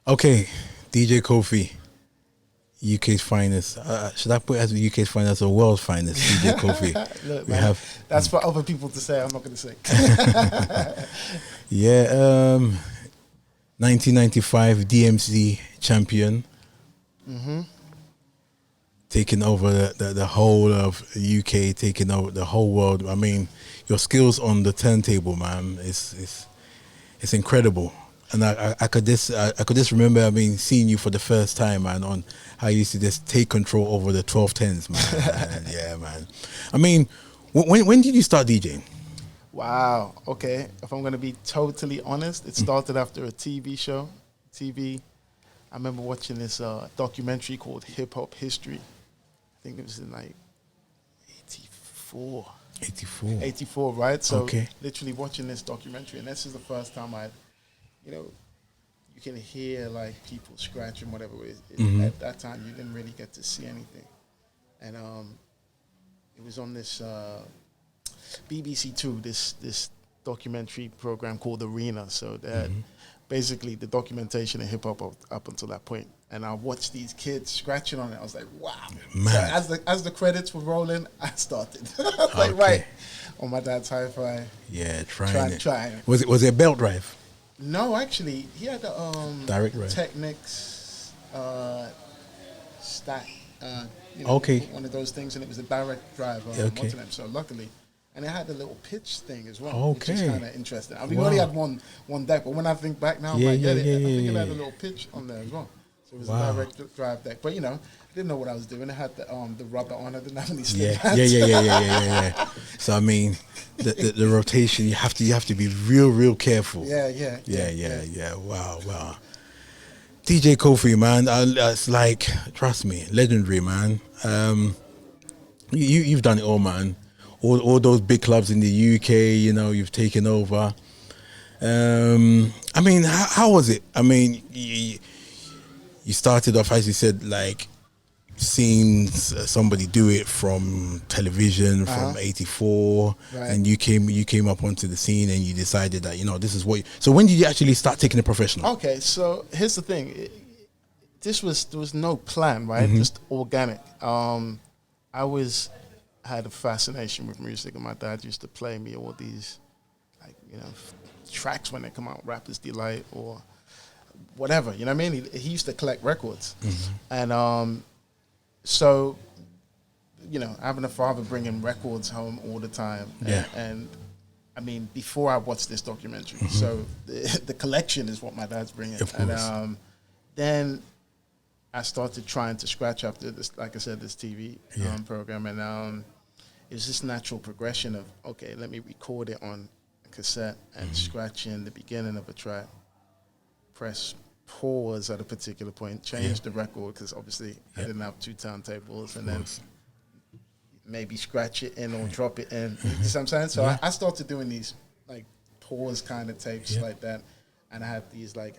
Okay, DJ Kofi, UK's finest. Should I put it as the UK's finest or world's finest? DJ Kofi. Look, We man, have, that's for other people to say. I'm not going to say. yeah, 1995 DMC champion, taking over the whole of the UK, taking over the whole world. I mean, your skills on the turntable, man, it's incredible. And I could just remember, I mean, seeing you for the first time, man, on how you used to just take control over the 1210s, man. And yeah, man. I mean, when did you start DJing? Wow. Okay. If I'm going to be totally honest, it started after a TV show. I remember watching this documentary called Hip Hop History. I think it was in like 84. 84. 84, right? So Okay. literally watching this documentary, and this is the first time you can hear like people scratching, whatever it is. At that time, you didn't really get to see anything. And it was on this BBC Two, this documentary program called Arena. So that basically the documentation of hip hop up until that point. And I watched these kids scratching on it. I was like, wow. Man. So as the credits were rolling, I started. I was like, Okay. right, on my dad's hi-fi. Yeah, trying it. Trying it. Was it a belt drive? No, actually, he had the Direct drive. Technics stack. Okay. One of those things, and it was a direct drive. Okay. What's the name? So luckily, and it had the little pitch thing as well, which Okay. is kind of interesting. I mean, we Wow. only had one deck, but when I think back now, Yeah, I get yeah, it. yeah, I think yeah, it had a yeah. little pitch on there as well. So it was Wow. a direct drive deck, but I didn't know what I was doing. It had the rubber on. I didn't have any slip Yeah, pads. yeah. So I mean, the rotation, you have to be real careful. Yeah. Wow. DJ Kofi, man, it's like, trust me, legendary, man. You've done it all, man. All those big clubs in the UK, you've taken over. I mean, how was it? I mean, you started off, as you said, like seeing somebody do it from television from '84, Right. and you came up onto the scene, and you decided that this is what. So when did you actually start taking it professional? Okay, so here's the thing. There was no plan, right? Just organic. Had a fascination with music, and my dad used to play me all these, tracks when they come out, Rapper's Delight or whatever. You know what I mean? He used to collect records, and so having a father bringing records home all the time, and I mean, before I watched this documentary, so the collection is what my dad's bringing, Of course. and then I started trying to scratch after this, like I said, this TV program, and it was this natural progression of, okay, let me record it on a cassette and scratch in the beginning of a track, press pause at a particular point, change the record, because obviously I didn't have two turntables, and then maybe scratch it in or drop it in. You see what I'm saying? So I started doing these like pause kind of tapes like that, and I had these like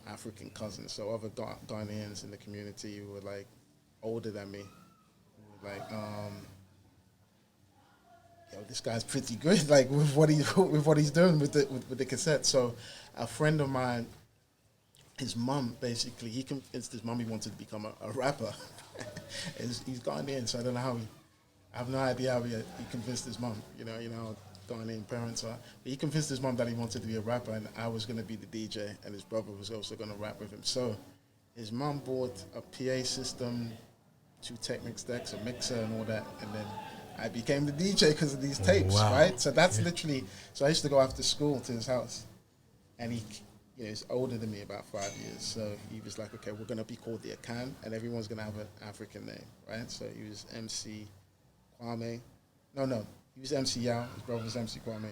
African cousins, so other Ghanaians in the community who were like older than me, who were like, this guy's pretty good, like with what he's doing with the cassette. So a friend of mine, his mum, basically, he convinced his mum he wanted to become a rapper. He's Ghanaian, so I don't know I have no idea how he convinced his mum. You know how Ghanaian parents are. But he convinced his mum that he wanted to be a rapper, and I was going to be the DJ, and his brother was also going to rap with him. So his mum bought a PA system, 2 Technics decks, a mixer, and all that, and then I became the DJ because of these tapes, right? So that's literally. So I used to go after school to his house, and he's older than me about 5 years. So he was like, okay, we're going to be called the Akan, and everyone's going to have an African name, right? So he was MC Kwame. No, he was MC Yao. His brother was MC Kwame.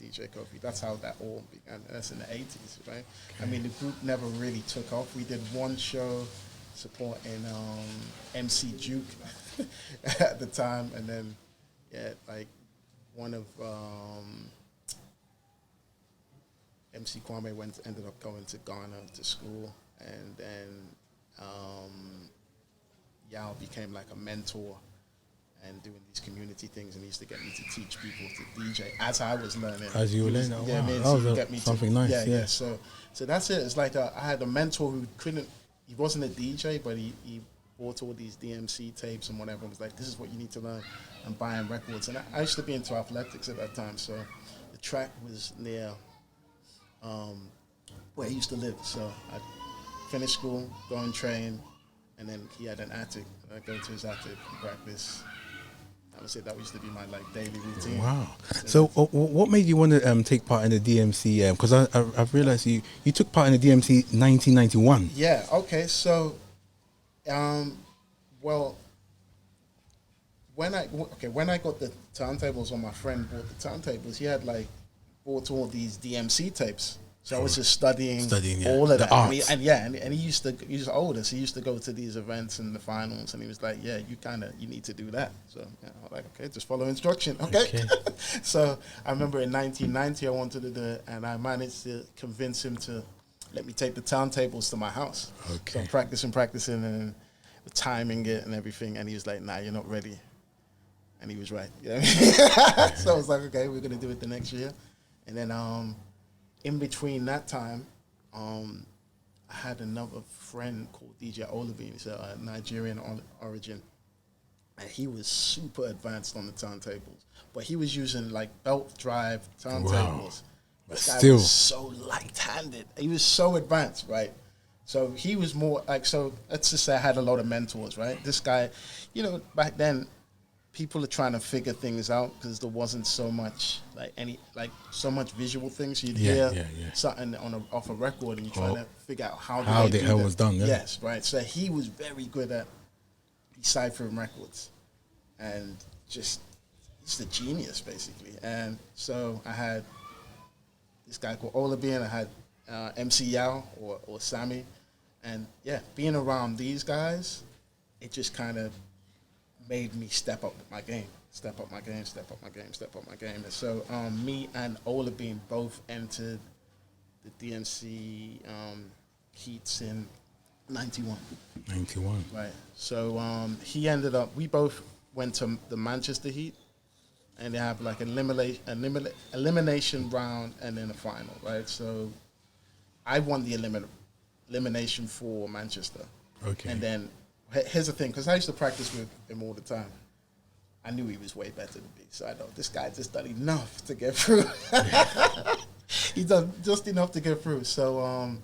DJ Kofi. That's how that all began. And that's in the 80s, right? I mean, the group never really took off. We did one show supporting MC Juke at the time, and then one of MC Kwame ended up going to Ghana to school, and then Yao became like a mentor and doing these community things, and he used to get me to teach people to DJ as I was learning. As you were learning, yeah, wow. man, That so was he get me something nice. Yeah. So So that's it. It's like I had a mentor who couldn't. He wasn't a DJ, but he bought all these DMC tapes and whatever. And was like, this is what you need to learn, and buying records. And I used to be into athletics at that time, so the track was near where he used to live. So I'd finish school, go and train, and then he had an attic. I'd go to his attic and practice. That was it. That used to be my daily routine. Wow. So what made you want to take part in the DMC? Because I've realized you took part in the DMC 1991. Yeah. Okay. So, well, when I got the turntables, or my friend bought the turntables, he had bought all these DMC tapes. So I was just studying all of that. Arts. And he was older, so he used to go to these events and the finals, and he was like, yeah, you need to do that. So I was like, okay, just follow instruction. Okay. So I remember in 1990 I wanted to do it, and I managed to convince him to let me take the turntables to my house. Okay. So I'm practicing and timing it and everything, and he was like, nah, you're not ready. And he was right. You know what I mean? So I was like, okay, we're going to do it the next year. And then in between that time, I had another friend called DJ Olabin. He's a Nigerian origin. And he was super advanced on the turntables. But he was using belt drive turntables. Wow. This guy was so light-handed. He was so advanced, right? So he was more so let's just say I had a lot of mentors, right? This guy, back then, people are trying to figure things out because there wasn't so much so much visual things. You'd hear something off a record and you're trying to figure out how the hell was done. Yeah? Yes, right. So he was very good at deciphering records, and just a genius basically. And so I had this guy called Olabi, and I had MC Yao or Sammy, and being around these guys, it just kind of made me step up my game. And so me and Olabeam both entered the DMC heats in 91. 91. Right. So he ended up, we both went to the Manchester heat, and they have an elimination round and then a final, right? So I won the elimination for Manchester. Okay. And then here's the thing, because I used to practice with him all the time. I knew he was way better than me, so I know this guy just done enough to get through. He done just enough to get through. So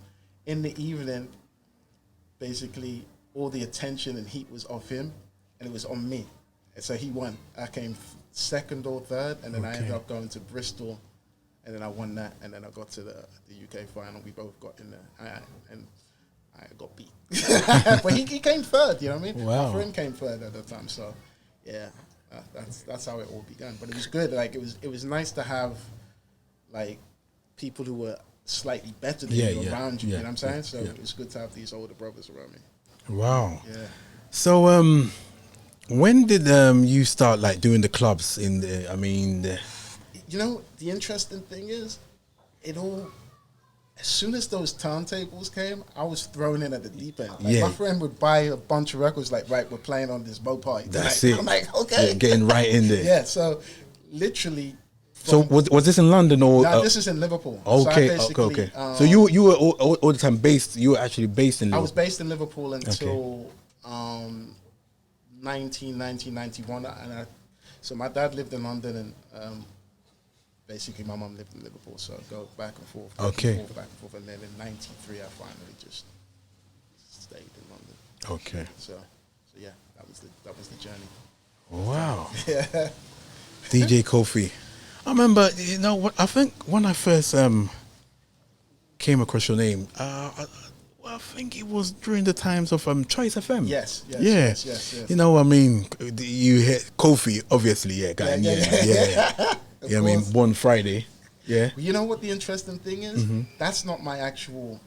in the evening, basically all the attention and heat was off him, and it was on me. And so he won. I came second or third, and then I ended up going to Bristol, and then I won that, and then I got to the UK final. We both got in there, and I got beat. But he came third, you know what I mean? Wow. My friend came third at the time, so yeah, that's how it all began. But it was good. It was nice to have people who were slightly better than you around you. You know what I'm saying? So it was good to have these older brothers around me. Wow. Yeah. So when did you start doing the clubs in the? I mean, the interesting thing is, as soon as those turntables came, I was thrown in at the deep end. My friend would buy a bunch of records, right, we're playing on this boat party. That's it. I'm like, okay. Yeah, getting right in there. Yeah, so literally. So was this in London or? No, this is in Liverpool. Okay, so okay. So you were all the time based, you were actually based in Liverpool? I was based in Liverpool until 1991. So my dad lived in London, and basically my mum lived in Liverpool, so I'd go back and forth, back and forth, and then in 93 I finally just stayed in London. Okay. So yeah, that was the journey. Wow. Yeah. DJ Kofi. I remember, I think when I first came across your name, I think it was during the times of Choice FM. Yes. I mean, you hit Kofi, obviously, yeah. Yeah, I mean, Born Friday. Yeah. You know what the interesting thing is? Mm-hmm. That's not my actual.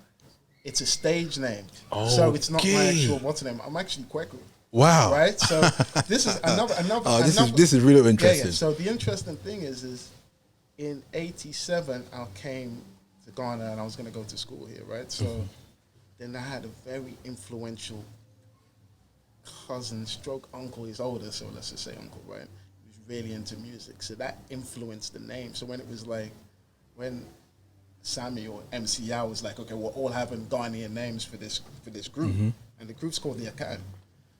It's a stage name. Oh, so it's not my actual what's the name. I'm actually Kweku. Wow. Right. So this is another. This is really interesting. Yeah. So the interesting thing is in '87 I came to Ghana and I was going to go to school here. Right. So then I had a very influential cousin, stroke uncle. He's older, so let's just say uncle. Right. Really into music, so that influenced the name. So when it was when Sammy or MCL was like, okay, we're all having Ghanaian names for this group, and the group's called the Academy.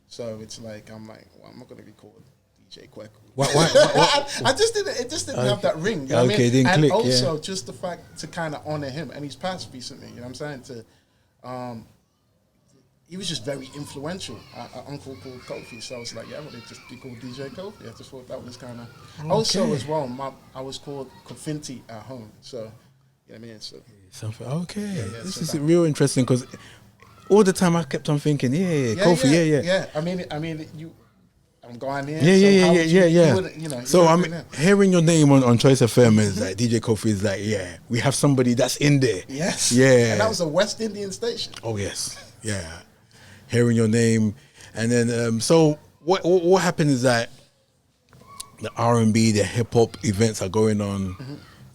So it's like I'm like, well, I'm not gonna be called DJ Kweku. What? I just didn't. It just didn't have that ring. You know what I mean? It didn't and click. Also, just the fact to kind of honor him, and he's passed recently. You know what I'm saying? He was just very influential. An uncle called Kofi, so I was like, yeah, I want to just be called DJ Kofi. I just thought that was kind of. Also, as well, I was called Kofinti at home. So, you know what I mean? So something. Okay, this so is real interesting because all the time I kept on thinking, Kofi, yeah. I mean, I'm going in. Yeah. So I'm hearing your name on Choice FM is like DJ Kofi is like, yeah, we have somebody that's in there. Yes. Yeah. And that was a West Indian station. Oh yes. Yeah. Hearing your name, and then so what happened is that the R&B, the hip hop events are going on.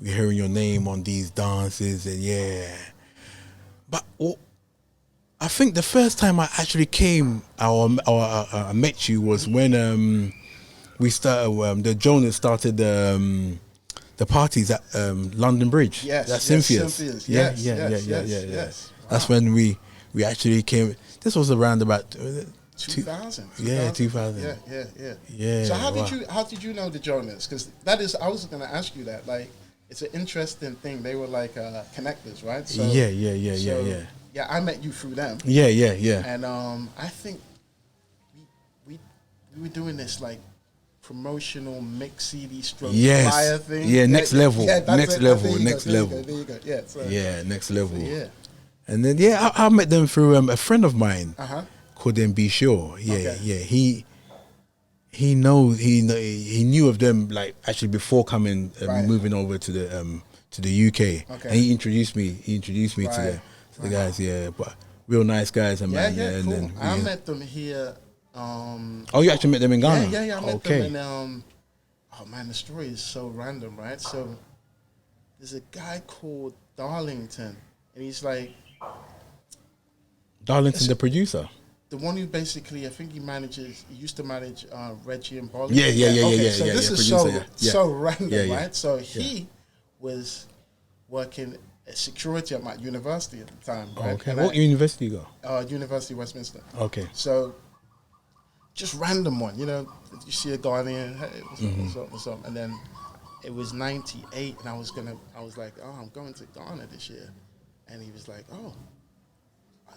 We're hearing your name on these dances, and but I think the first time I actually came or I met you was when we started. The Jonas started the parties at London Bridge. Yes, that's Cynthia's. Yes. That's when we actually came. This was around about 2000. Yeah, 2000. Yeah. So how did you know the Jonas? Because I was going to ask you that. Like, it's an interesting thing. They were like connectors, right? So, yeah, I met you through them. Yeah. And I think we were doing this like promotional mix CD stroke flyer thing. Yeah, next level. Yeah, next level. There you go. Yeah. So, next level. So, yeah. And then I met them through a friend of mine called them Be Sure. He knew of them like actually before coming moving over to the UK. Okay. And he introduced me to the guys. Yeah, but real nice guys. And man, cool. And then I met them here. You actually met them in Ghana? Yeah. I met them in. Oh man, the story is so random, right? So there's a guy called Darlington, and he's like. Darlington, the producer, the one who basically, I think he used to manage Reggie and Bolly. Yeah. So this is producer, so random, right? Yeah. So he was working at security at my university at the time. Right? Okay. What university you go? University of Westminster. Okay. So just random one, you see a Ghanaian, hey, what's up? And then it was 98, and I was like, I'm going to Ghana this year. And he was like,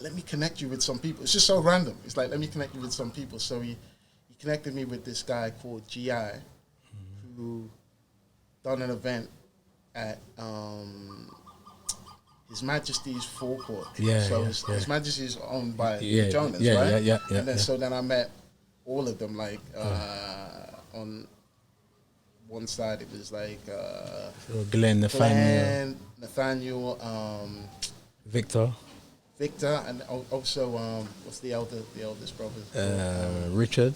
let me connect you with some people. It's just so random. It's like, let me connect you with some people. So he connected me with this guy called GI, who done an event at His Majesty's Forecourt. His Majesty is owned by Jonas, right? Yeah. And then, so then I met all of them, like, on one side it was like... Glenn, Nathaniel, Victor, and also what's the eldest brother? Richard.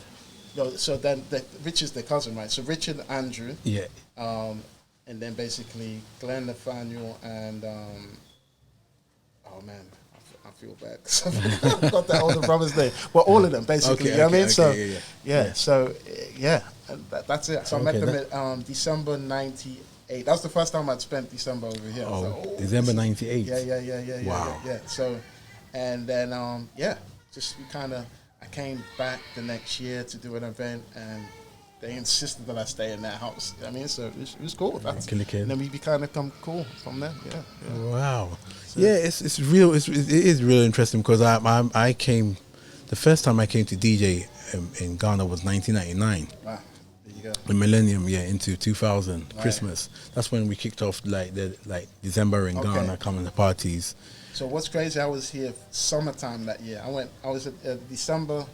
No, so then Richard's the cousin, right? So Richard, Andrew. Yeah. And then basically Glenn, Nathaniel, and oh man, I feel bad 'cause I forgot that older brother's name. Well, all of them basically. You know what I mean? So so that's it. So I met them at December '98. That was the first time I'd spent December over here. December '98. Yeah. Wow. Yeah. So, and then just I came back the next year to do an event, and they insisted that I stay in their house. I mean, so it was cool. And then we kind of come cool from there. Yeah. Wow. So, it's real. It is really interesting because I came, the first time I came to DJ in Ghana was 1999. Wow. The millennium, into 2000 Christmas. That's when we kicked off like December in Ghana, coming to parties. So what's crazy? I was here summertime that year. I was at December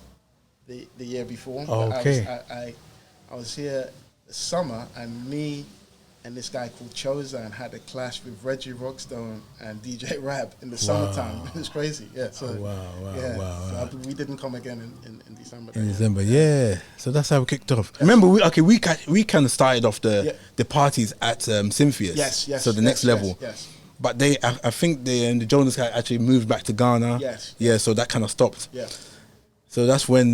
the year before. Okay. I was here summer, and me and this guy called Chozan had a clash with Reggie Rockstone and DJ Rab in the summertime. It was crazy. Yeah. So wow. So we didn't come again in December. In December, yeah. So that's how we kicked off. Remember, we kind of started off the parties at Cynthia's. Yes. So the next level. Yes. But I think the Jonas guy actually moved back to Ghana. Yes. Yeah. So that kind of stopped. Yeah. So that's when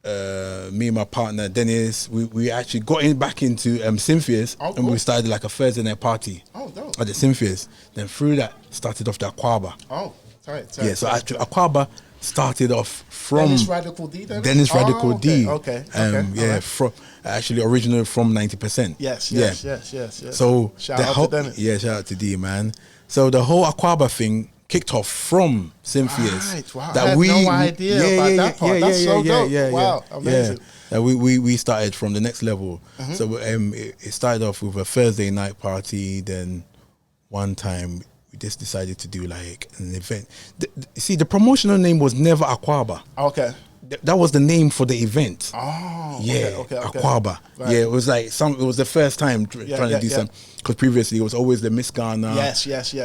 me and my partner Dennis, we actually got back into Synthias, and we started like a Thursday night party at the Synthias. Then through that started off the Aquaba. So actually Aquaba started off from Dennis Radical D. Dennis Radical D. Okay. From actually originally from 90%. Yes. So shout out to Dennis. Yeah, shout out to D, man. So the whole Aquaba thing kicked off from Synthias. Right, wow. I had no idea about that part. That's so dope. Wow, amazing. We started from the next level. So it started off with a Thursday night party. Then one time we just decided to do like an event. See, the promotional name was never Aquaba. Okay. That was the name for the event. Okay. Aquaba. Right. Yeah, it was like it was the first time trying to do something, because previously it was always the Miss Ghana,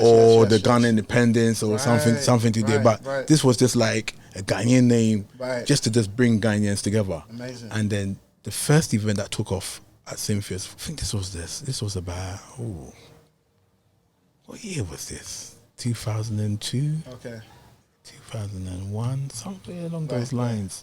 or the Ghana Independence, or something to do. But this was just like a Ghanaian name, just to just bring Ghanaians together. Amazing. And then the first event that took off at Synthias, I think this was about what year was this? 2002. Okay. 2001, something along those lines.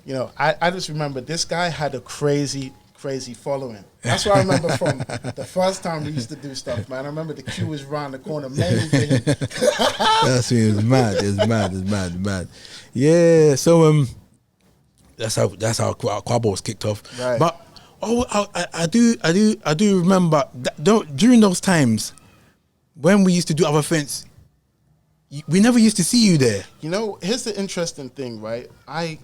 You know, I just remember this guy had a crazy following. That's what I remember from the first time we used to do stuff, man. I remember the queue was around the corner, mainly for him. It was mad. It's mad. Yeah, so that's how Aquaba was kicked off. Right. But I do remember that during those times when we used to do other events, we never used to see you there. You know, here's the interesting thing, right? I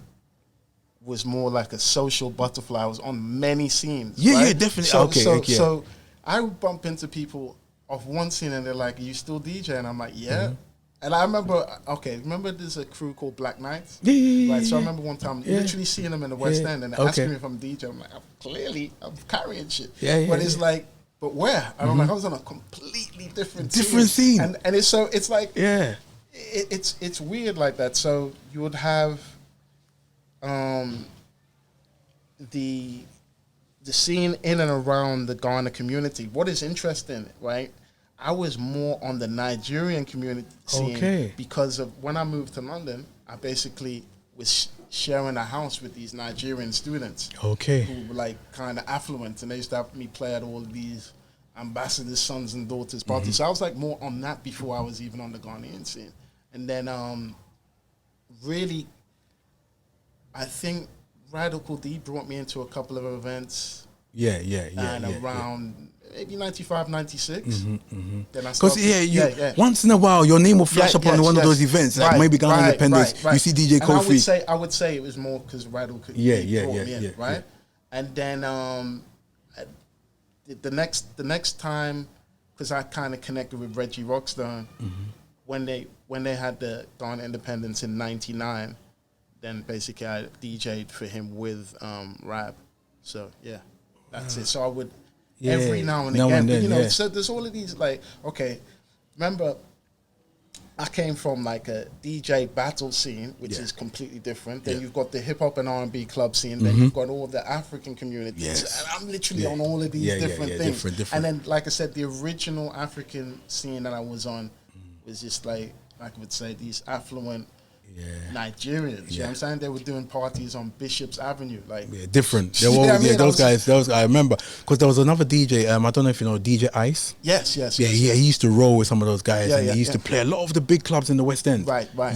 was more like a social butterfly. I was on many scenes. Yeah, right? yeah, definitely. So I would bump into people off one scene and they're like, "Are you still DJ?" And I'm like, "Yeah." And I remember, remember there's a crew called Black Knights? Yeah. Right, so I remember one time literally seeing them in the West End and they're asking me if I'm DJ. I'm like, I'm carrying shit. But it's like, but where? And I'm like, I was on a completely different scene. And it's like, it's weird like that. So you would have the scene in and around the Ghana community. What is interesting, right? I was more on the Nigerian community scene because of when I moved to London, I basically was sharing a house with these Nigerian students who were like kind of affluent, and they used to have me play at all of these ambassadors' sons and daughters parties. So I was like more on that before I was even on the Ghanaian scene. And then really, I think Radical D brought me into a couple of events. And around maybe 95, 96. Then I started. Once in a while, your name will flash up on one of those events, like maybe Ghana Independence. You see DJ Kofi. And I would say it was more because Radical brought me in, right? And then the next time, because I kind of connected with Reggie Rockstone when they had the Ghana Independence in '99. Then basically I DJ'd for him with Rab. So yeah, that's it. So I would every now and again. But, you know, so there's all of these like, remember I came from like a DJ battle scene, which is completely different. Then you've got the hip hop and R&B club scene. Then you've got all the African communities. And I'm literally on all of these different things. Different. And then, like I said, the original African scene that I was on was just like I would say these affluent Nigerians. You know what I'm saying? They were doing parties on Bishop's Avenue. Like different. Those guys, I remember. Because there was another DJ, I don't know if you know DJ Ice. Yes. He used to roll with some of those guys, and he used to play a lot of the big clubs in the West End. Right. A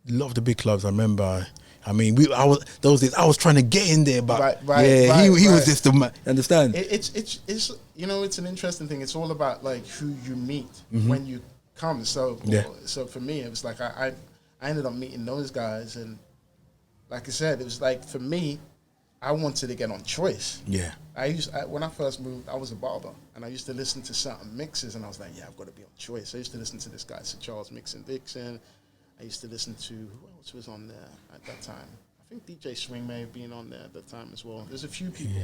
lot of the big clubs, I remember. I mean, I was trying to get in there, but he was just the understand. It's you know, it's an interesting thing. It's all about like who you meet when you come. So for me, it was like I ended up meeting those guys, and like I said, it was like for me, I wanted to get on Choice. Yeah. When I first moved, I was a barber, and I used to listen to certain mixes, and I was like, I've got to be on Choice. I used to listen to this guy, Sir Charles Mixon Dixon. I used to listen to, who else was on there at that time? I think DJ Swing may have been on there at that time as well. There's a few people.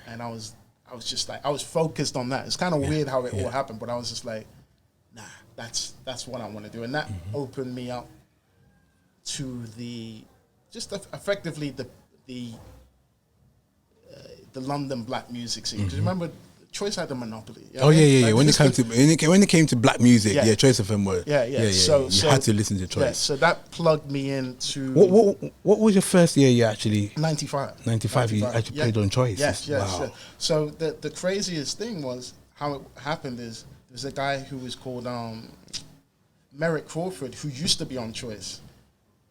And I was just like, I was focused on that. It's kind of weird how it all happened, but I was just like, nah, that's what I want to do. And that opened me up to effectively the London black music scene. Because remember, Choice had the monopoly. You know Oh what I yeah, mean? yeah, yeah. Like, When it came to black music, Yeah. yeah, Choice FM were. Yeah. So you had to listen to Choice. Yeah, so that plugged me into What was your first year you actually? 95. 95. You actually played on Choice. Yes. Wow. So the craziest thing was how it happened is there's a guy who was called Merrick Crawford who used to be on Choice.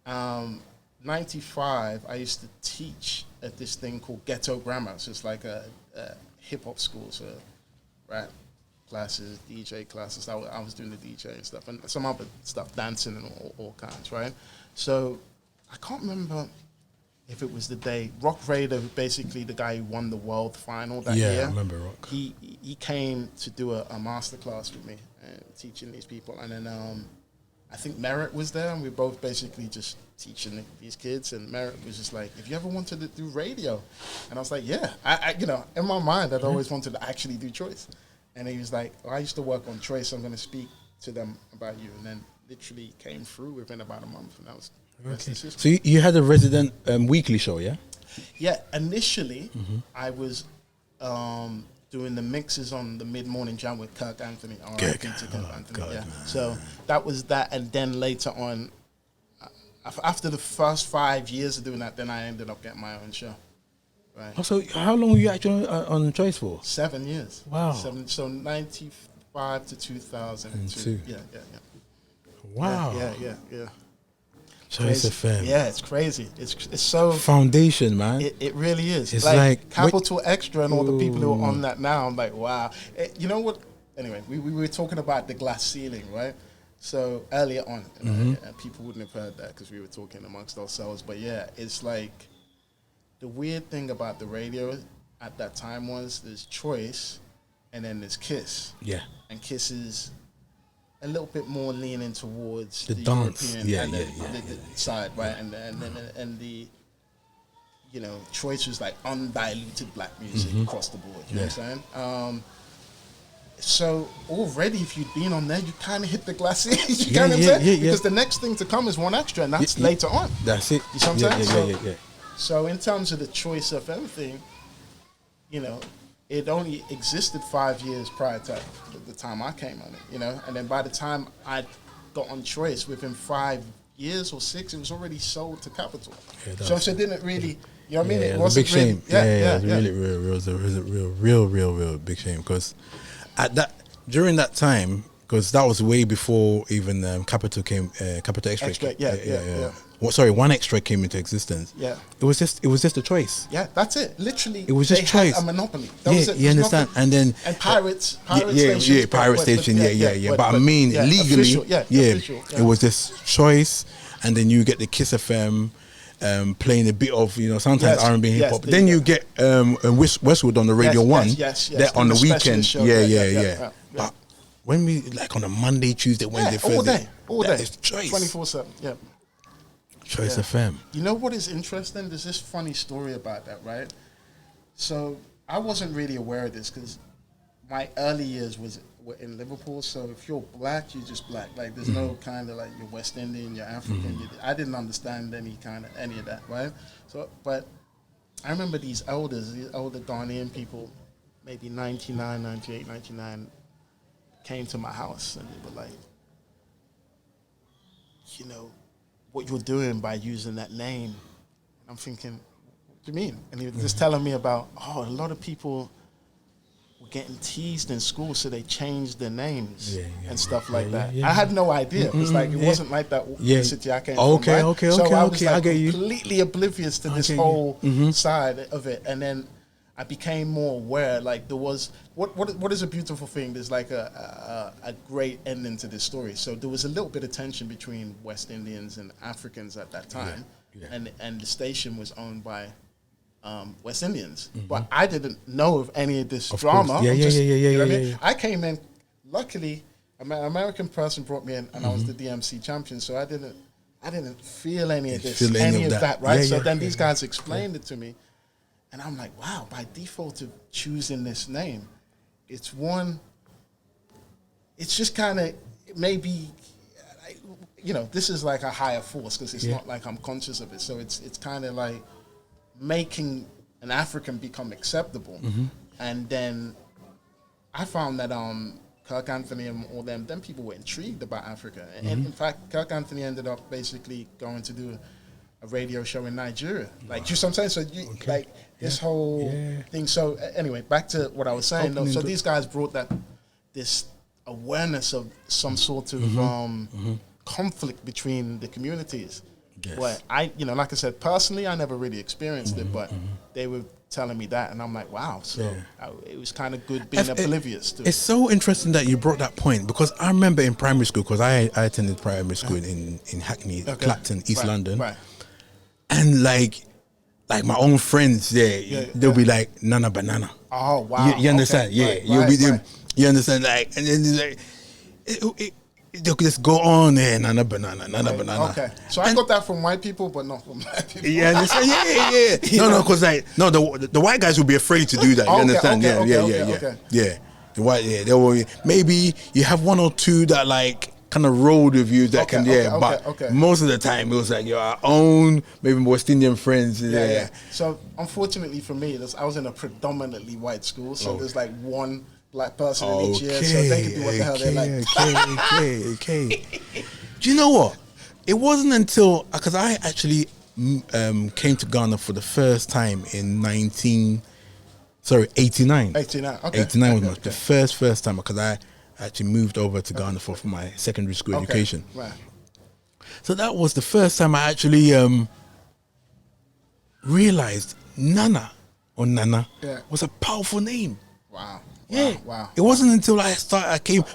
95, I used to teach at this thing called Ghetto Grammar. So it's like a hip hop school, so rap classes, DJ classes. I was doing the DJ and stuff, and some other stuff, dancing and all kinds, right? So I can't remember if it was the day Rock Raider, basically the guy who won the world final that year. Yeah, I remember Rock. He came to do a master class with me and teaching these people, and then I think Merritt was there, and we were both basically just teaching these kids. And Merritt was just like, "If you ever wanted to do radio," and I was like, "Yeah, I in my mind, I'd always wanted to actually do Choice." And he was like, I used to work on Choice, so I'm going to speak to them about you. And then literally came through within about a month, and that was. Okay. So you had a resident weekly show, yeah? Yeah, initially I was doing the mixes on the mid-morning jam with Kirk Anthony. God, yeah. So that was that, and then later on, after the first 5 years of doing that, then I ended up getting my own show. Right. Oh, so how long were you actually on Choice for? 7 years. Wow. So 95 to 2002. Yeah. Wow. Yeah. Choice FM. Yeah, it's crazy. It's so foundation, man. It really is. It's like Capital Extra and all the people who are on that now. I'm like, wow. You know what? Anyway, we were talking about the glass ceiling, right? So earlier on, people wouldn't have heard that because we were talking amongst ourselves. But yeah, it's like the weird thing about the radio at that time was there's Choice, and then there's Kiss. Yeah. And Kiss is a little bit more leaning towards the dance, European the side, right? And the Choice was like undiluted black music across the board. You know what I'm saying? So already, if you'd been on there, you kind of hit the glass ceiling. You know what I'm saying? Because the next thing to come is One Extra, and that's later on. That's it. You know what I'm saying? Yeah. So in terms of the Choice FM thing, it only existed 5 years prior to the time I came on it, and then by the time I got on Choice, within 5 years or 6, it was already sold to Capitol. So it didn't really, you know what I mean? It wasn't big shame. Really, It was a real big shame because during that time, because that was way before even Capital Extra. One Extra came into existence. Yeah. It was just a Choice. Yeah, that's it. Literally, it was just Choice. Had a monopoly. You understand? And Pirates Station. Pirate Station. But I mean, legally, official, it was just Choice, and then you get the Kiss FM. Playing a bit of sometimes R&B hip hop. Then you get Westwood on the Radio 1. Yes. That on the weekend. Show, But when we like on a Monday, Tuesday, Wednesday, Thursday, all day, it's Choice 24/7. Yeah. Choice FM. You know what is interesting? There's this funny story about that, right? So I wasn't really aware of this because my early years were in Liverpool. So if you're black, you're just black. Like there's no kind of like you're West Indian, you're African. I didn't understand any of that, right? So, but I remember these older Ghanaian people, maybe 99, 98, 99, came to my house and they were like, what you're doing by using that name. And I'm thinking, what do you mean? And he was just telling me about, a lot of people were getting teased in school, so they changed their names and stuff like that. I had no idea. It was like, it wasn't like that in the city I came from. Okay, so I was I get you. completely oblivious to this whole side of it. And then I became more aware, like there was, what is a beautiful thing? There's like a great ending to this story. So there was a little bit of tension between West Indians and Africans at that time. And the station was owned by West Indians. But I didn't know of any of this drama. I came in, luckily, an American person brought me in and I was the DMC champion, so I didn't feel any of this, any of that, right? So then these guys explained it to me. And I'm like, wow, by default of choosing this name, it's just kind of maybe, this is like a higher force because it's not like I'm conscious of it. So it's kind of like making an African become acceptable. And then I found that Kirk Anthony and all them people were intrigued about Africa. And in fact, Kirk Anthony ended up basically going to do a radio show in Nigeria. Like, you know what I'm saying? So, like, this whole thing. So, anyway, back to what I was saying. So, these guys brought this awareness of some sort of conflict between the communities. Yes. But like I said, personally, I never really experienced it, but they were telling me that, and I'm like, wow. So it was kind of good being oblivious to it. It's so interesting that you brought that point, because I remember in primary school, because I attended primary school in Hackney, Clapton, East London. Right. And like my own friends there, they'll be like, Nana Banana. Oh, wow. You understand? Okay. You'll be them. You understand? Like, and then it's like, they'll just go on there, Nana Banana. Okay. So I got that from white people, but not from black people. Yeah, No, because the white guys will be afraid to do that. You understand? Yeah. The white, they will. Maybe you have one or two that like kind of rolled with you that but most of the time it was like your own, maybe West Indian friends. Yeah. So unfortunately for me, I was in a predominantly white school, so there's like one black person in each year, so they can do what the hell they like. Okay. Do you know what? It wasn't until, because I actually came to Ghana for the first time in 89. 89, okay. 89 was the first time, because I actually moved over to Ghana for my secondary school education. Right. So that was the first time I actually realized Nana was a powerful name. Wow. Wow. It wasn't until I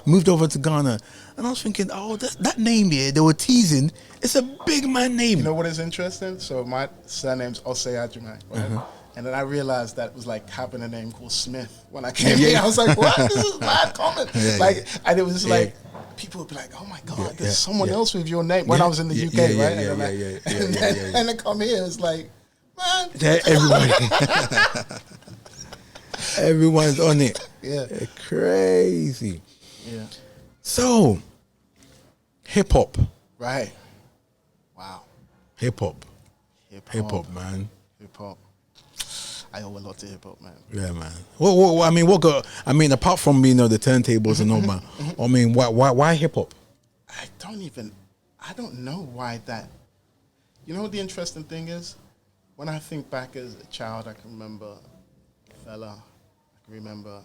moved over to Ghana, and I was thinking, that name here, they were teasing. It's a big man name. You know what is interesting? So my surname's Osei Ajimai, right? And then I realized that it was like having a name called Smith. When I came here, I was like, what? This is mad common. And it was like, people would be like, oh my God, there's someone else with your name. When I was in the UK, right? And then come here, it's like, man. Everyone's on it. Yeah. Crazy. Yeah. So, hip hop. Right. Wow. Hip hop, man. Hip hop. I owe a lot to hip hop, man. Yeah, man. What apart from the turntables and all, man. I mean, why hip hop? I don't know why that. You know what the interesting thing is? When I think back as a child, I can remember Fela. I can remember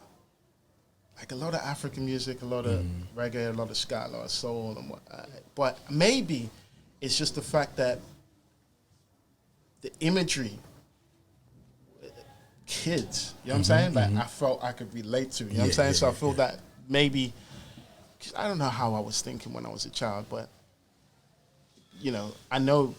like a lot of African music, a lot of reggae, a lot of ska, a lot of soul, and but maybe it's just the fact that the imagery, kids, you know what I'm saying? Like I felt I could relate to, you know what I'm saying? So I feel that maybe, cause I don't know how I was thinking when I was a child, but I know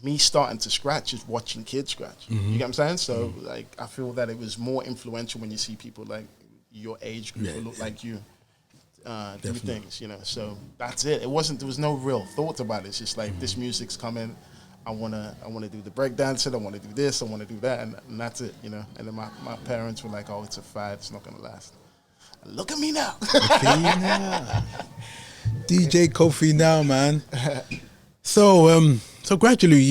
me starting to scratch is watching kids scratch. You get what I'm saying? So like I feel that it was more influential when you see people like your age group who look like you do things, So that's it. There was no real thought about it. It's just like this music's coming. I wanna do the breakdancing. I wanna do this. I wanna do that, and that's it, And then my parents were like, "Oh, it's a fad. It's not gonna last." And look at me now. DJ Kofi now, man. So gradually,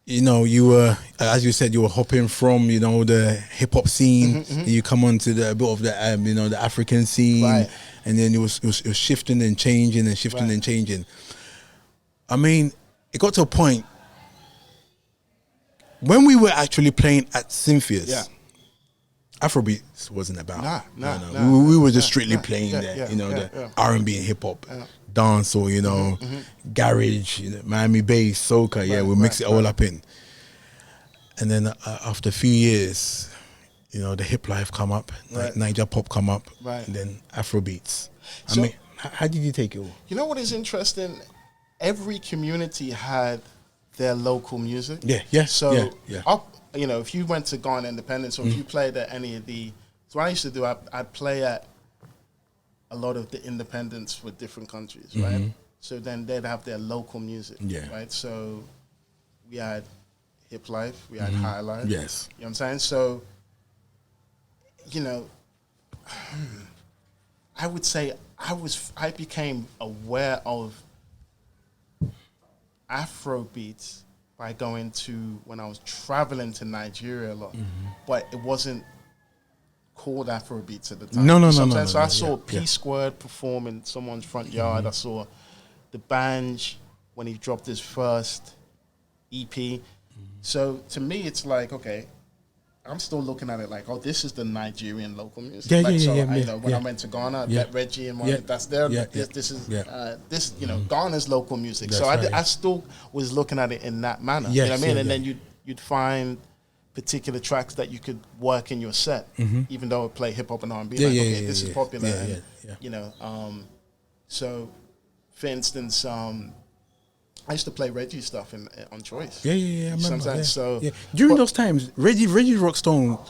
you were, as you said, you were hopping from the hip hop scene. And you come onto the bit of the the African scene, right. And then it was shifting and changing and shifting and changing. I mean, it got to a point when we were actually playing at Cynthia's. Afrobeats wasn't about. No. We were just strictly playing the R&B and hip hop, dancehall, garage, Miami bass, soca. We mix it all up in. And then after a few years, the hip life come up, like Niger pop come up, and then Afrobeats. I mean, how did you take it all? You know what is interesting? Every community had their local music. So if you went to Ghana Independence, or if you played at any of so what I used to do, I'd play at a lot of the independents for different countries, right? So then they'd have their local music, right? So we had Hip Life, we had High Life. Yes. You know what I'm saying? So, I would say I became aware of Afrobeats by going to, when I was traveling to Nigeria a lot, but it wasn't called Afrobeats at the time. No. So I saw yeah. P Squared perform in someone's front yard. I saw the Banj when he dropped his first EP. So to me, it's like, okay, I'm still looking at it like, oh, this is the Nigerian local music. Yeah, like, yeah. When I went to Ghana, Get Reggie and that's their. This is Ghana's local music. That's so right. I still was looking at it in that manner. Yes, you know what I mean? yeah, And yeah. then you'd find particular tracks that you could work in your set, even though it play hip hop and R&B. This is popular, So, for instance, I used to play Reggie stuff on Choice. Yeah. I remember. Sometimes, so during those times, Reggie Rockstone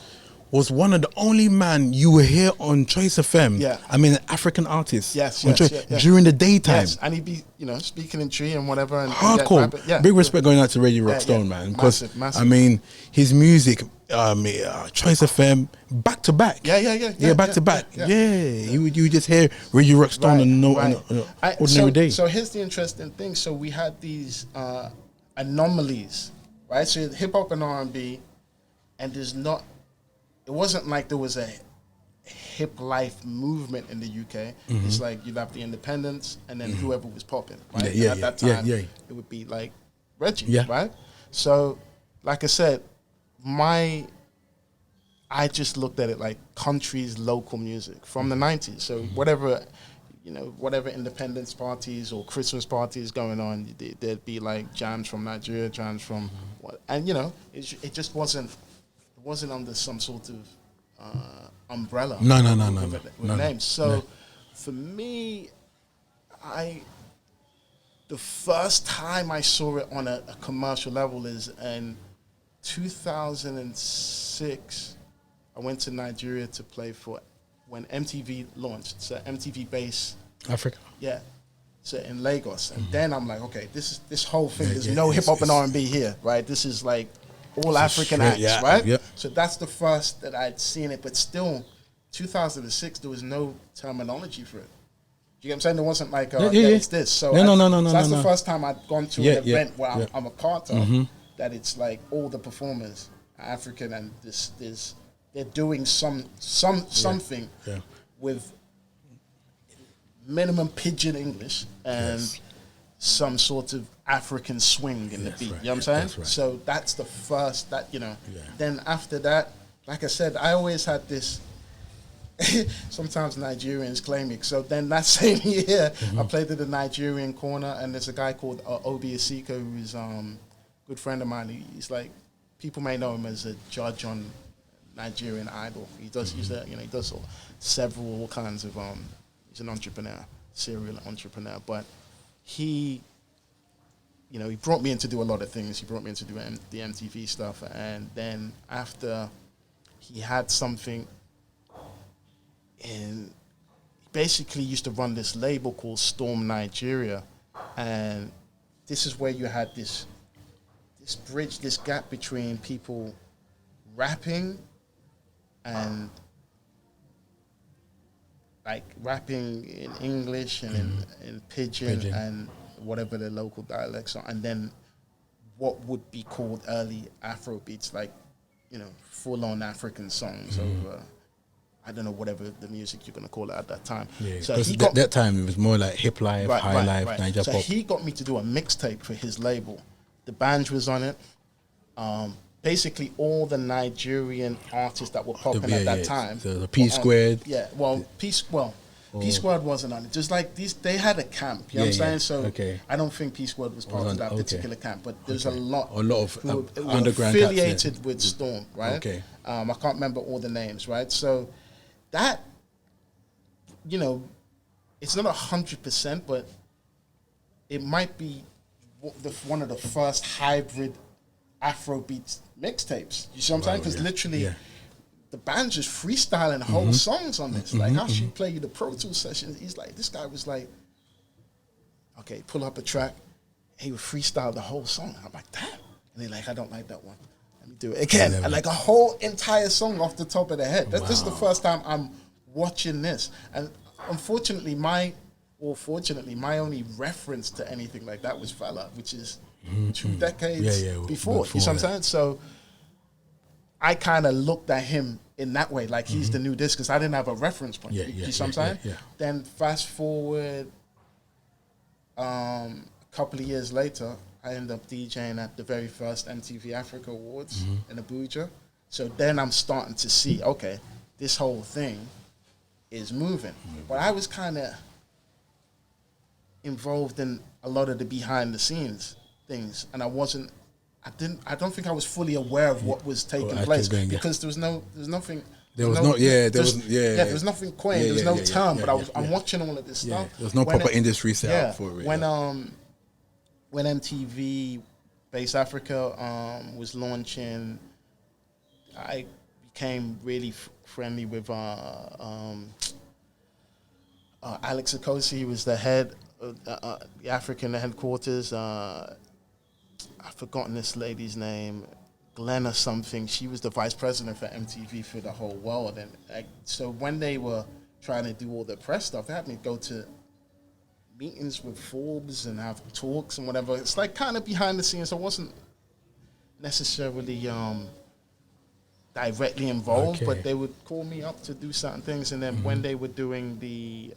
was one of the only man you will hear on Choice FM. Yeah. I mean, an African artist. Yes, during the daytime. Yes, and he'd be, speaking in tree and whatever. And Hardcore. Big respect going out to Reggie Rockstone, man. Because massive. I mean, his music, Choice FM, back to back. Yeah, back to back. You just hear Reggie Rockstone on an ordinary day. So here's the interesting thing. So we had these anomalies, right? So hip hop and R&B, and it wasn't like there was a hip life movement in the UK. It's like you'd have the independents and then whoever was popping, right? At that time, it would be like Reggie, right? So, like I said, I just looked at it like country's local music from the 90s. So whatever independence parties or Christmas parties going on, there'd be like jams from Nigeria, jams from and it just wasn't under some sort of umbrella. No. With names. So for me, the first time I saw it on a commercial level is in 2006. I went to Nigeria to play for when MTV launched. So MTV Base Africa. Yeah. So in Lagos. And then I'm like, okay, this whole thing, there's no hip hop and R&B here, right? This is like all African acts, right? Yep. So that's the first that I'd seen it, but still, 2006, there was no terminology for it. You get what I'm saying? There wasn't like, it's this. So that's the first time I'd gone to an event where I'm a carter, that it's like all the performers are African and they're doing something with minimum pidgin English and some sort of African swing in the beat. Right. You know what I'm saying? That's right. So that's the first Then after that, like I said, I always had this. Sometimes Nigerians claim it. So then that same year, I played at the Nigerian corner, and there's a guy called Obi Asiko, who's a good friend of mine. He's like, people may know him as a judge on Nigerian Idol. He does he does several kinds of he's an entrepreneur, serial entrepreneur, but he brought me in to do a lot of things. He brought me in to do the MTV stuff, and then after he had something, and he basically used to run this label called Storm Nigeria, and this is where you had this bridge, this gap between people rapping and like rapping in English and in pidgin and whatever the local dialects are, and then what would be called early Afro beats, like full-on African songs over, I don't know, whatever the music you're gonna call it at that time. Yeah, so that time it was more like hip life, high life, Niger so pop. he got me to do a mixtape for his label. The Banj was on it. Basically, all the Nigerian artists that were popping at that time. The P Squared. P Squared wasn't on it. Just like these, they had a camp. You know what I'm saying? So I don't think P Squared was part of that particular camp. But there's a lot of who underground affiliated with Storm, right? Okay. I can't remember all the names, right? So that, it's not 100%, but it might be one of the first hybrid Afrobeat mixtapes. You see what I'm saying? Because literally, the band just freestyling whole songs on this. Like, how she play you the Pro Tools session? This guy was like, okay, pull up a track. He would freestyle the whole song. I'm like, damn. And they're like, I don't like that one. Let me do it again. And like a whole entire song off the top of the head. This is the first time I'm watching this. And unfortunately, my only reference to anything like that was Fela, which is 2 decades before. You see what I'm saying? So I kind of looked at him in that way, like he's the new this, because I didn't have a reference point. You see what I'm saying? Yeah. Then fast forward a couple of years later, I ended up DJing at the very first MTV Africa Awards in Abuja. So then I'm starting to see, okay, this whole thing is moving. But I was kind of involved in a lot of the behind the scenes things, and I don't think I was fully aware of what was taking place, because there was nothing coined, there was no term, but I'm watching all of this stuff. There was no proper industry set up for it. When MTV Base Africa was launching, I became really friendly with Alex Akosi. He was the head of the African headquarters. I've forgotten this lady's name, Glenn or something. She was the vice president for MTV for the whole world. And so when they were trying to do all the press stuff, they had me go to meetings with Forbes and have talks and whatever. It's like kind of behind the scenes. I wasn't necessarily directly involved, but they would call me up to do certain things. And then when they were doing the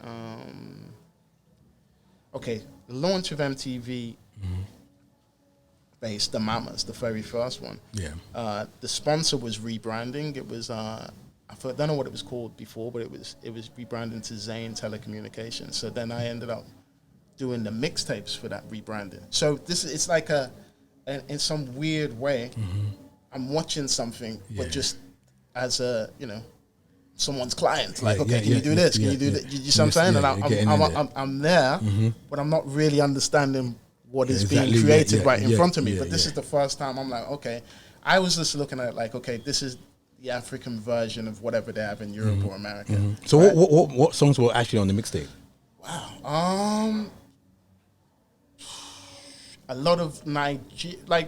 launch of MTV Base, the Mamas, the very first one. Yeah. The sponsor was rebranding. It was I don't know what it was called before, but it was rebranding to Zane Telecommunications. So then I ended up doing the mixtapes for that rebranding. So it's like in some weird way, I'm watching something, but just as someone's client. Like, can you do this? Can you do that? You see what I'm saying? And I'm there, but I'm not really understanding what is being created in front of me. But this is the first time I'm like, okay, I was just looking at it like, okay, this is the African version of whatever they have in Europe or America. So what songs were actually on the mixtape? Wow. A lot of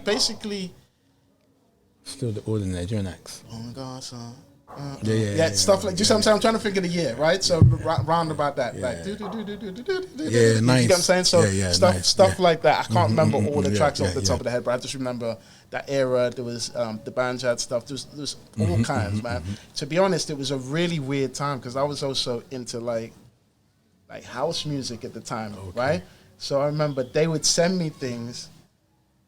basically still all the Nigerian acts. Oh my God, son. Stuff like, just I'm trying to figure the year, right? So round about that, nice. You know what I'm saying? So stuff like that. I can't remember all the tracks off the top of the head, but I just remember that era. There was the band had stuff. There's all kinds, man. To be honest, it was a really weird time because I was also into like house music at the time, right? So I remember they would send me things.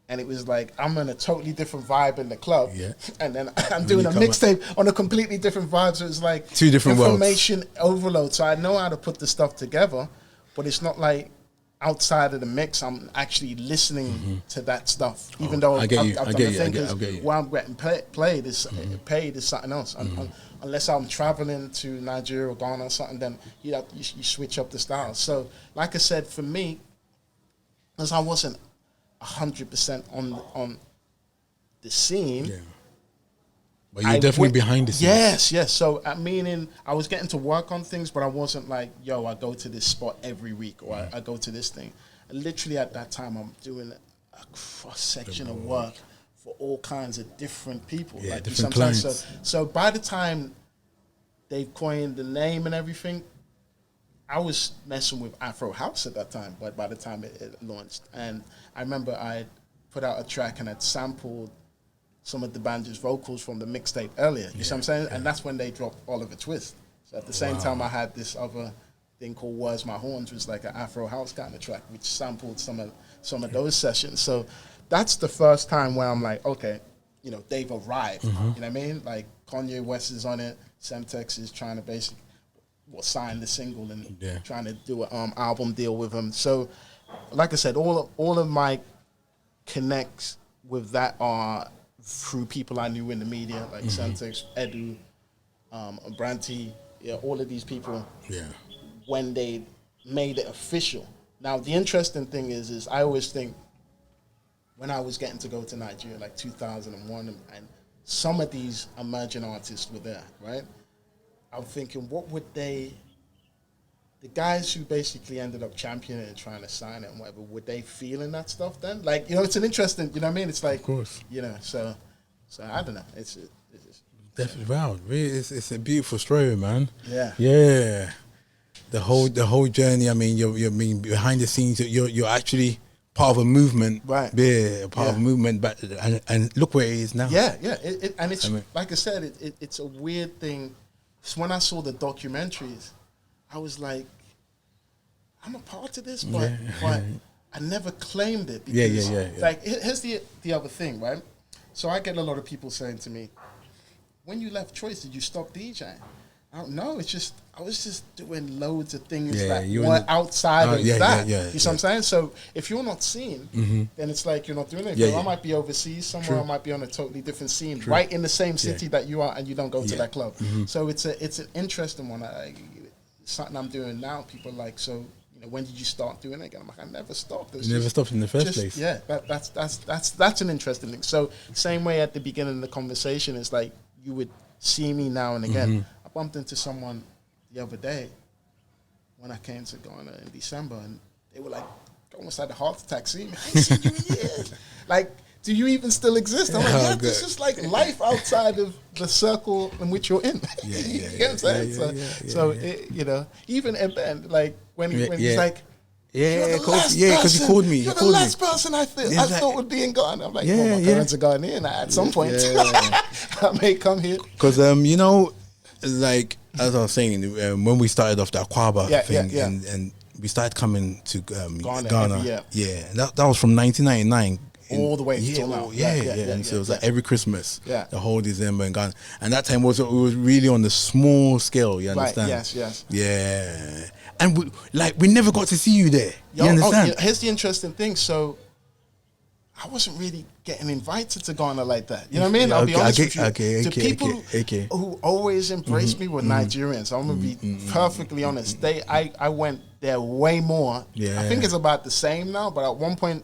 And it was like, I'm in a totally different vibe in the club. Yeah. And then I'm doing a mixtape on a completely different vibe. So it's like two different information overload. So I know how to put the stuff together, but it's not like outside of the mix, I'm actually listening to that stuff. Even though I've done the thing, where I'm getting paid is something else. Unless I'm traveling to Nigeria or Ghana or something, then you switch up the styles. So like I said, for me, as I wasn't 100% on the scene. Yeah. But you're definitely behind the scenes. Yes. So, meaning I was getting to work on things, but I wasn't like, I go to this spot every week or I go to this thing. And literally at that time, I'm doing a cross-section of work for all kinds of different people. Yeah, different clients. So by the time they coined the name and everything, I was messing with Afro House at that time, but by the time it launched. And I remember I put out a track and I'd sampled some of the band's vocals from the mixtape earlier. You see what I'm saying? Yeah. And that's when they dropped Oliver Twist. So at the same time, I had this other thing called Where's My Horns, which was like an Afro House kind of track, which sampled some of those sessions. So that's the first time where I'm like, okay, they've arrived. You know what I mean? Like Kanye West is on it. Semtex is trying to basically sign the single and trying to do an album deal with him. So, like I said, all of my connects with that are through people I knew in the media, like Semtex, Edu, Branty, all of these people. Yeah. When they made it official. Now, the interesting thing is I always think when I was getting to go to Nigeria, like 2001, and some of these emerging artists were there, right? I'm thinking, what would the guys who basically ended up championing and trying to sign it and whatever, would they feel in that stuff then? Like, it's an interesting, you know what I mean? It's like, of course, so I don't know. It's definitely, wow, really, it's a beautiful story, man. Yeah. Yeah. The whole journey. I mean, you're behind the scenes. You're actually part of a movement, Right. yeah, part of a Yeah. movement, but and look where it is now. Yeah, yeah, and it's I mean- like I said, it's a weird thing. So when I saw the documentaries, I was like, I'm a part of this, but Yeah. but I never claimed it. Yeah, Because, yeah. Like here's the other thing, right? So I get a lot of people saying to me, when you left Choice, did you stop DJing? I don't know. It's just I was just doing loads of things Yeah, that you were weren't outside of yeah, that. yeah, You see what I'm saying? So if you're not seen, then it's like you're not doing it. Yeah, I yeah. might be overseas somewhere. True. I might be on a totally different scene, right in the same city that you are, and you don't go to Yeah. that club. So it's an interesting one. Something I'm doing now. People are like, so when did you start doing it again? I'm like, I never stopped. It's You never just- stopped in the first just- place. Yeah, that's an interesting thing. So same way at the beginning of the conversation, it's like you would see me now and again. I bumped into someone the other day when I came to Ghana in December, and they were like, almost had a heart attack. See me, I ain't seen you in years. Like, do you even still exist? I'm like, Oh, yeah, good. this is like life outside of the circle in which you're in. Yeah, You yeah, get what I'm saying? yeah, So, yeah, so yeah. it, even at the end, like when Yeah, he's yeah. like, Yeah, you're the last yeah, because he person- called me. You're He the called me. last person I Yeah, like- thought would be in Ghana. I'm like, Yeah, well, my yeah. parents are Ghanaian at some point. Yeah. I may come here. Because like as I was saying, when we started off the Aquaba Yeah, thing, yeah. and we started coming to Ghana, every year. yeah, and that was from 1999. All the way yeah, till now. yeah, Yeah, and yeah, so it was yeah. like every Christmas, Yeah. the whole December in Ghana, and that time it was really on the small scale. You Right, understand? yes. Yeah, and we never got to see you there. You understand? Here's the interesting thing. So I wasn't really getting invited to Ghana like that. You know what I mean? I'll be Okay, honest okay, with you. okay, The okay, people okay. who always embraced me were Nigerians. I'm gonna be perfectly honest. I went there way more. Yeah. I think it's about the same now, but at one point,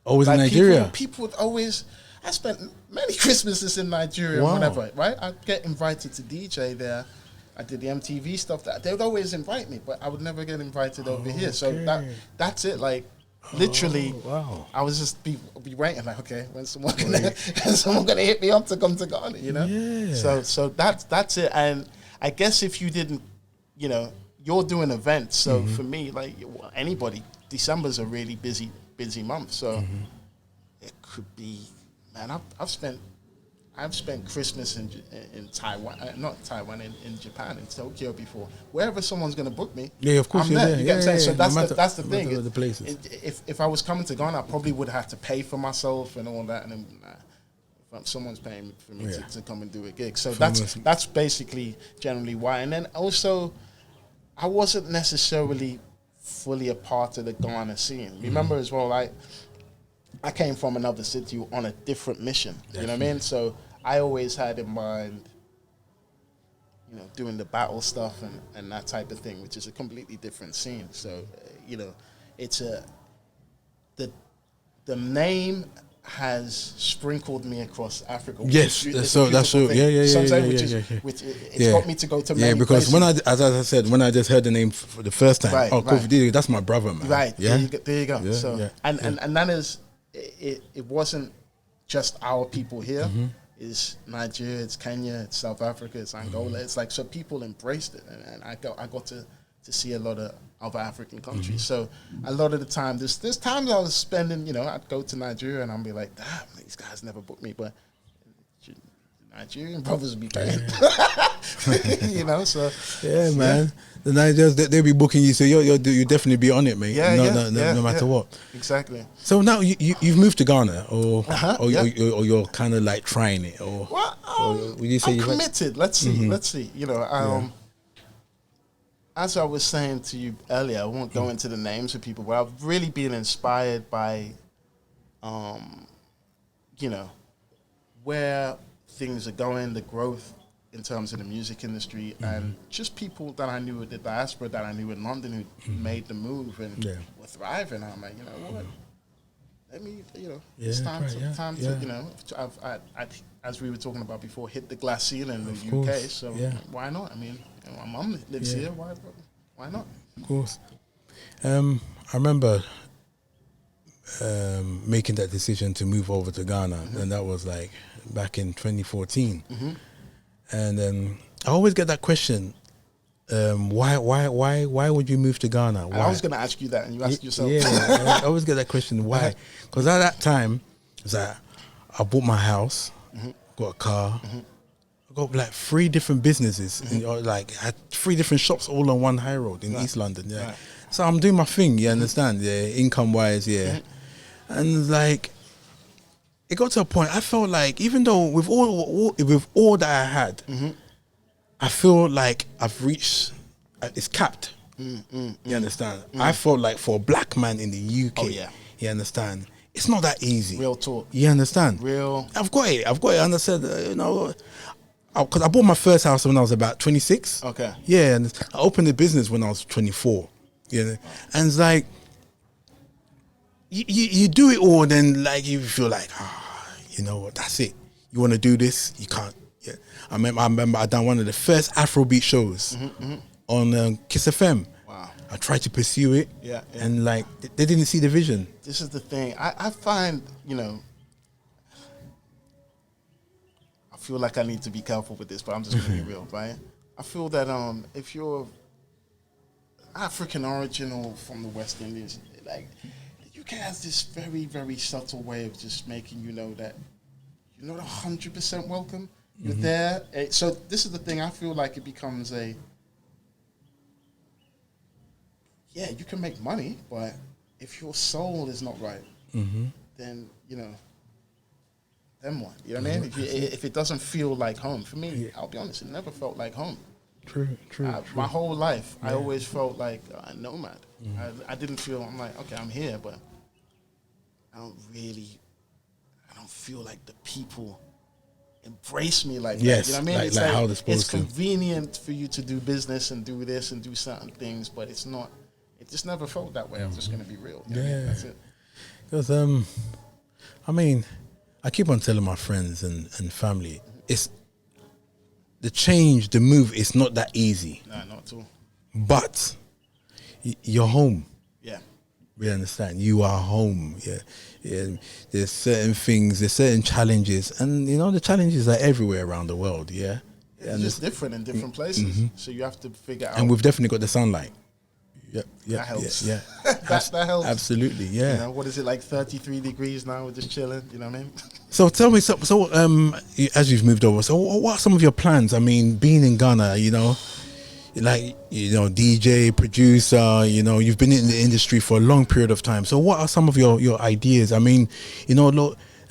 Always in Nigeria. People would always. I spent many Christmases in Nigeria, Wow. and whatever. Right? I'd get invited to DJ there. I did the MTV stuff. They would always invite me, but I would never get invited over here. So Okay. that's it. Like literally, wow. I was just be waiting. Like, okay, when's someone gonna hit me up to come to Ghana? You know. Yeah. So that's it. And I guess if you didn't, you're doing events. So for me, like anybody, December's a really busy month. So it could be, man. I've spent Christmas in Taiwan, not Taiwan, in Japan, in Tokyo before. Wherever someone's going to book me, Yeah, of course I'm you're there. there. You get what I'm Yeah, saying? yeah, So no that's the matter- thing. no matter the places. If I was coming to Ghana, I probably would have to pay for myself and all that. And then, if someone's paying for me to come and do a gig, so that's basically generally why. And then also, I wasn't necessarily fully a part of the Ghana scene. Remember as well, I came from another city on a different mission. You know what I mean? So I always had in mind, doing the battle stuff and that type of thing, which is a completely different scene. So, it's the name has sprinkled me across Africa. Yes, It's a that's so. beautiful thing. Yeah, You know what I'm saying? yeah. Which it's got me to go to many Yeah, because places. as I said, when I just heard the name for the first time, Right, Kofi right. DJ, that's my brother, man. Right. Yeah. There you go. Yeah, So yeah, and that is it wasn't just our people here. It's Nigeria, it's Kenya, it's South Africa, it's Angola. It's like, so people embraced it, and I got to see a lot of other African countries. So a lot of the time, there's times I was spending, I'd go to Nigeria and I'd be like, damn, these guys never booked me, but Nigerian brothers would be paying. So Yeah, man. The Nigerians, they'll be booking you, so you definitely be on it, mate. No matter what. Exactly. So now you've moved to Ghana, or you're kind of like trying it, or Well, would you say I'm you've- committed. Let's see. As I was saying to you earlier, I won't go into the names of people, but I've really been inspired by, where things are going, the growth in terms of the music industry, and just people that I knew at the diaspora, that I knew in London who made the move and were thriving. I'm like, what? Let me, it's time to, as we were talking about before, hit the glass ceiling in the UK. So why not? I mean, my mum lives here. Why not? Of course. I remember making that decision to move over to Ghana, and that was like back in 2014. And I always get that question, Why would you move to Ghana? Why? I was going to ask you that, and you asked yourself. Yeah, I always get that question. Why? Because at that time, it's like I bought my house, got a car, I got like 3 different businesses, you know, like I had 3 different shops all on one high road in East London. Yeah, so I'm doing my thing. You understand? Yeah, income wise, yeah, and like it got to a point. I felt like even though with all that I had. I feel like I've reached, it's capped. You understand? I felt like for a black man in the UK, you understand? It's not that easy. Real talk. You understand? Real. I've got it. And I said, you know, because I bought my first house when I was about 26. Okay. Yeah, and I opened the business when I was 24. You know? And it's like, you do it all, and then like you feel like, you know what, that's it. You want to do this, you can't. Yeah, I remember I done one of the first Afrobeat shows on Kiss FM. Wow! I tried to pursue it, and like they didn't see the vision. This is the thing. I find, you know, I feel like I need to be careful with this, but I'm just going to be real, right? I feel that if you're African origin or from the West Indies, like the UK has this very, very subtle way of just making you know that you're not 100% welcome. You're there. So this is the thing. I feel like it becomes you can make money, but if your soul is not right, then, you know, then what? You know what I mean? If it doesn't feel like home, for me, I'll be honest, it never felt like home. True. My whole life, I always felt like a nomad. I didn't feel, I'm like, okay, I'm here, but I don't feel like the people embrace me like that. You know what I mean? It's like how they're supposed it's convenient for you to do business and do this and do certain things, but it's not. It just never felt that way. I'm just going to be real. You know what I mean? That's it. Because I mean, I keep on telling my friends and family, it's the change, the move. It's not that easy. Nah, not at all. But you're home. Yeah. We understand. You are home. Yeah. There's certain things, there's certain challenges, and you know the challenges are everywhere around the world. Yeah. It's just different in different places. So you have to figure out. And we've definitely got the sunlight. Yeah, that helps. Yeah. that helps. Absolutely. Yeah. You know, what is it, like 33 degrees now? We're just chilling. You know what I mean? So tell me, so as you've moved over, so what are some of your plans? I mean, being in Ghana, you know, like, you know, DJ, producer, you know, you've been in the industry for a long period of time. So what are some of your ideas? I mean, you know, a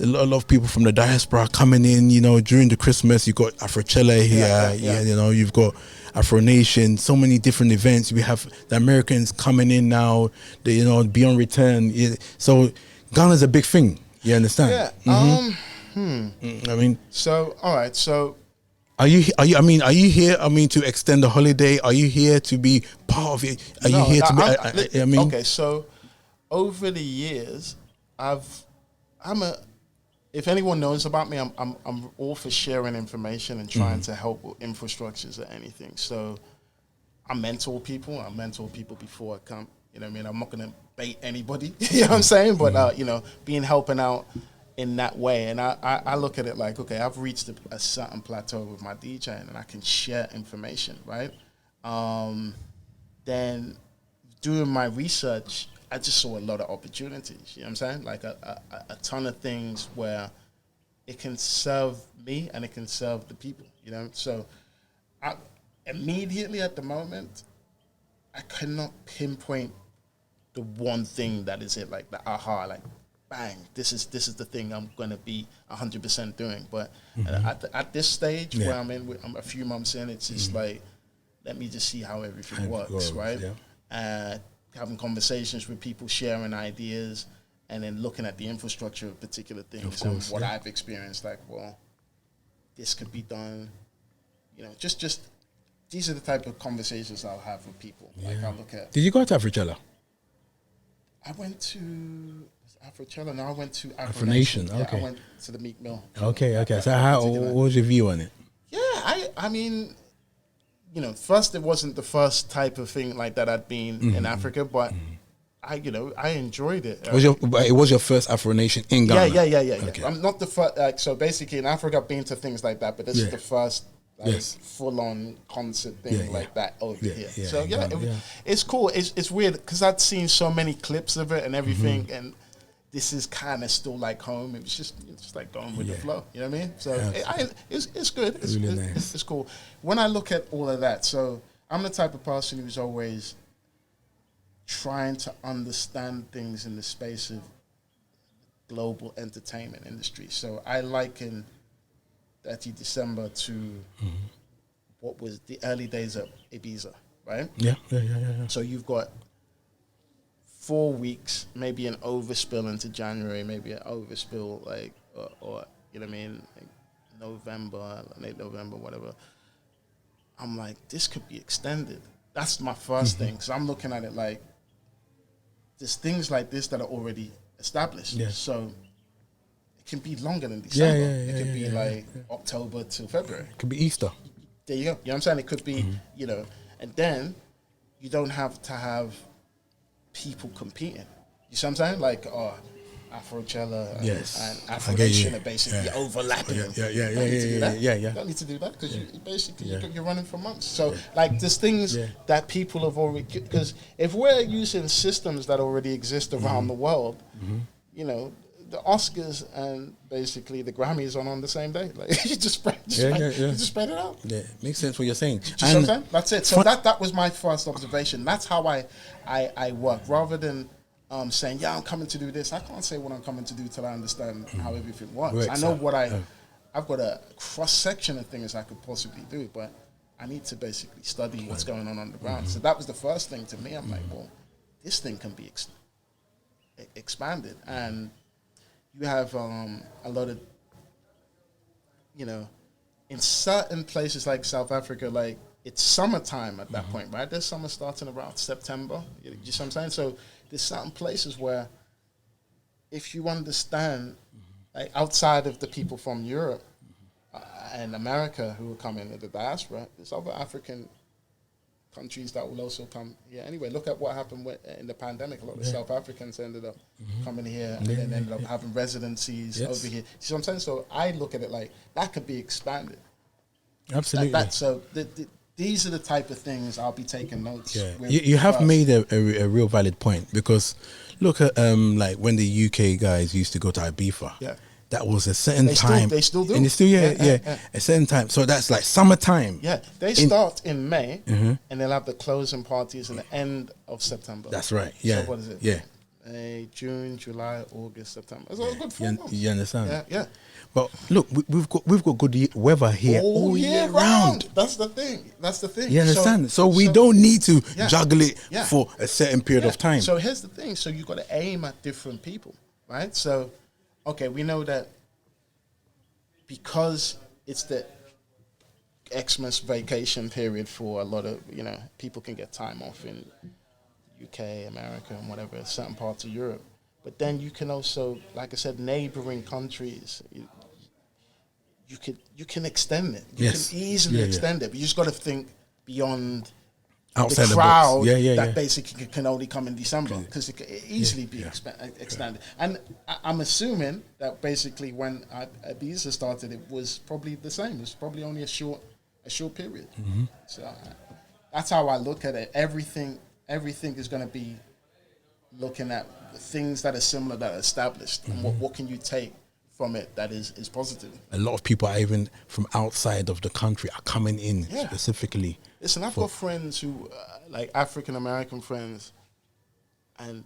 lot of people from the diaspora coming in, you know, during the Christmas, you've got Afrochella here, you know, you've got Afro Nation, so many different events. We have the Americans coming in now, you know, Beyond Return. So Ghana's a big thing. You understand? Yeah. I mean, so, all right. So, Are you here? I mean, to extend the holiday. Are you here to be part of it? Are you here to be? I mean, okay. So, over the years, if anyone knows about me, I'm all for sharing information and trying to help with infrastructures or anything. So, I mentor people. I mentor people before I come. You know what I mean? I'm not going to bait anybody. You know what I'm saying? But you know, helping out in that way, and I look at it like, okay, I've reached a certain plateau with my DJing, and I can share information, right? Then doing my research, I just saw a lot of opportunities. You know what I'm saying? Like a ton of things where it can serve me and it can serve the people. You know, so I immediately at the moment, I cannot pinpoint the one thing that is it, like the aha, like, bang, this is the thing I'm going to be 100% doing. But at this stage where I'm a few months in, it's just like, let me just see how everything works, right? Yeah. Having conversations with people, sharing ideas, and then looking at the infrastructure of particular things and what I've experienced. Like, well, this could be done. You know, just these are the type of conversations I'll have with people. Yeah. Like, I'll look at. Did you go to Afrochella? I went to Afrochella. No, I went to Afro Nation. Yeah, okay. I went to the Meek Mill. Okay. So what was your view on it? Yeah, I mean, you know, first it wasn't the first type of thing like that I'd been in Africa, but I enjoyed it. It was your first Afro Nation in Ghana? Yeah. Okay. I'm not the first. So basically, in Africa, I've been to things like that, but this is the first like Yes. full on concert thing like that over here. Yeah, So yeah. it's cool. It's weird because I'd seen so many clips of it and everything, and this is kind of still like home. It's just like going with the flow. You know what I mean? So it's good. It's Really nice. nice. It's cool. When I look at all of that, so I'm the type of person who's always trying to understand things in the space of global entertainment industry. So I liken 30 December to what was the early days of Ibiza, right? Yeah. So you've got 4 weeks, maybe an overspill into January, maybe an overspill like, or you know what I mean, like November, late November, whatever. I'm like, this could be extended. That's my first thing. So I'm looking at it like, there's things like this that are already established. Yeah. So it can be longer than December. Yeah, it could be like October to February. It could be Easter. There you go. You know what I'm saying? It could be, you know, and then you don't have to have people competing. You see what I'm saying? Like, Afrochella and Afro Nation are basically overlapping. Yeah. You don't need to do that because you're running for months. So, like, there's things that people have already... Because if we're using systems that already exist around the world, you know, the Oscars and basically the Grammys are on the same day. Like, you just spread it out. Yeah, makes sense what you're saying. Do you see what I'm saying? That's it. So that was my first observation. That's how I work. Rather than saying, yeah, I'm coming to do this. I can't say what I'm coming to do till I understand how everything works. I know what I've got a cross-section of things I could possibly do, but I need to basically study what's going on the ground. So that was the first thing to me. I'm like, well, this thing can be expanded. And you have a lot of, you know, in certain places like South Africa, like it's summertime at that point, right? There's summer starting around September. You see what I'm saying? So there's certain places where if you understand, like outside of the people from Europe and America who are coming to the diaspora, there's other African countries that will also come here. Anyway, look at what happened in the pandemic. A lot of South Africans ended up coming here and then ended up having residencies over here. You see what I'm saying? So I look at it like that could be expanded. Absolutely. So these are the type of things I'll be taking notes. Yeah, you have made a real valid point, because look at like when the UK guys used to go to Ibiza. Yeah. That was a certain time. They still do. And they still, a certain time. So that's like summertime. Yeah, they start in May, and they'll have the closing parties in the end of September. That's right. Yeah. So what is it? Yeah. June, July, August, September. It's all good 4 months. You understand? Yeah. But look, we've got good weather here all year round. That's the thing. You understand? So we don't need to juggle it for a certain period of time. So here's the thing. So you got to aim at different people, right? So, okay, we know that because it's the Xmas vacation period for a lot of, you know, people can get time off in UK, America, and whatever, certain parts of Europe. But then you can also, like I said, neighboring countries, you can extend it. You can easily extend it. But you just got to think beyond outside the crowd that basically can only come in December, because it can easily be extended. And I'm assuming that basically when Ibiza started, it was probably the same. It was probably only a short period. So that's how I look at it. Everything is going to be looking at things that are similar, that are established, and what can you take from it that is positive. A lot of people are even from outside of the country are coming in specifically. Listen, I've got friends who, like African American friends, and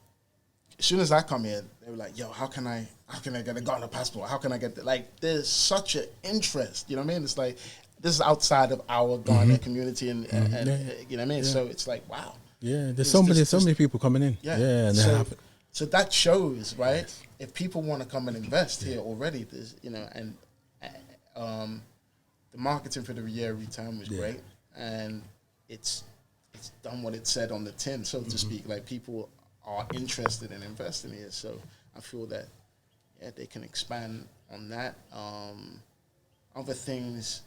as soon as I come in, they were like, "Yo, how can I get a Ghana passport? How can I get that?" Like, there's such an interest. You know what I mean? It's like this is outside of our Ghana community, and you know what I mean. So it's like, wow. Yeah, there's so many people coming in. And so that shows, right? Yes. If people want to come and invest here already, there's, you know, and the marketing for the year return was great, and it's done what it said on the tin, so to speak. Like, people are interested in investing here, so I feel that they can expand on that. Other things,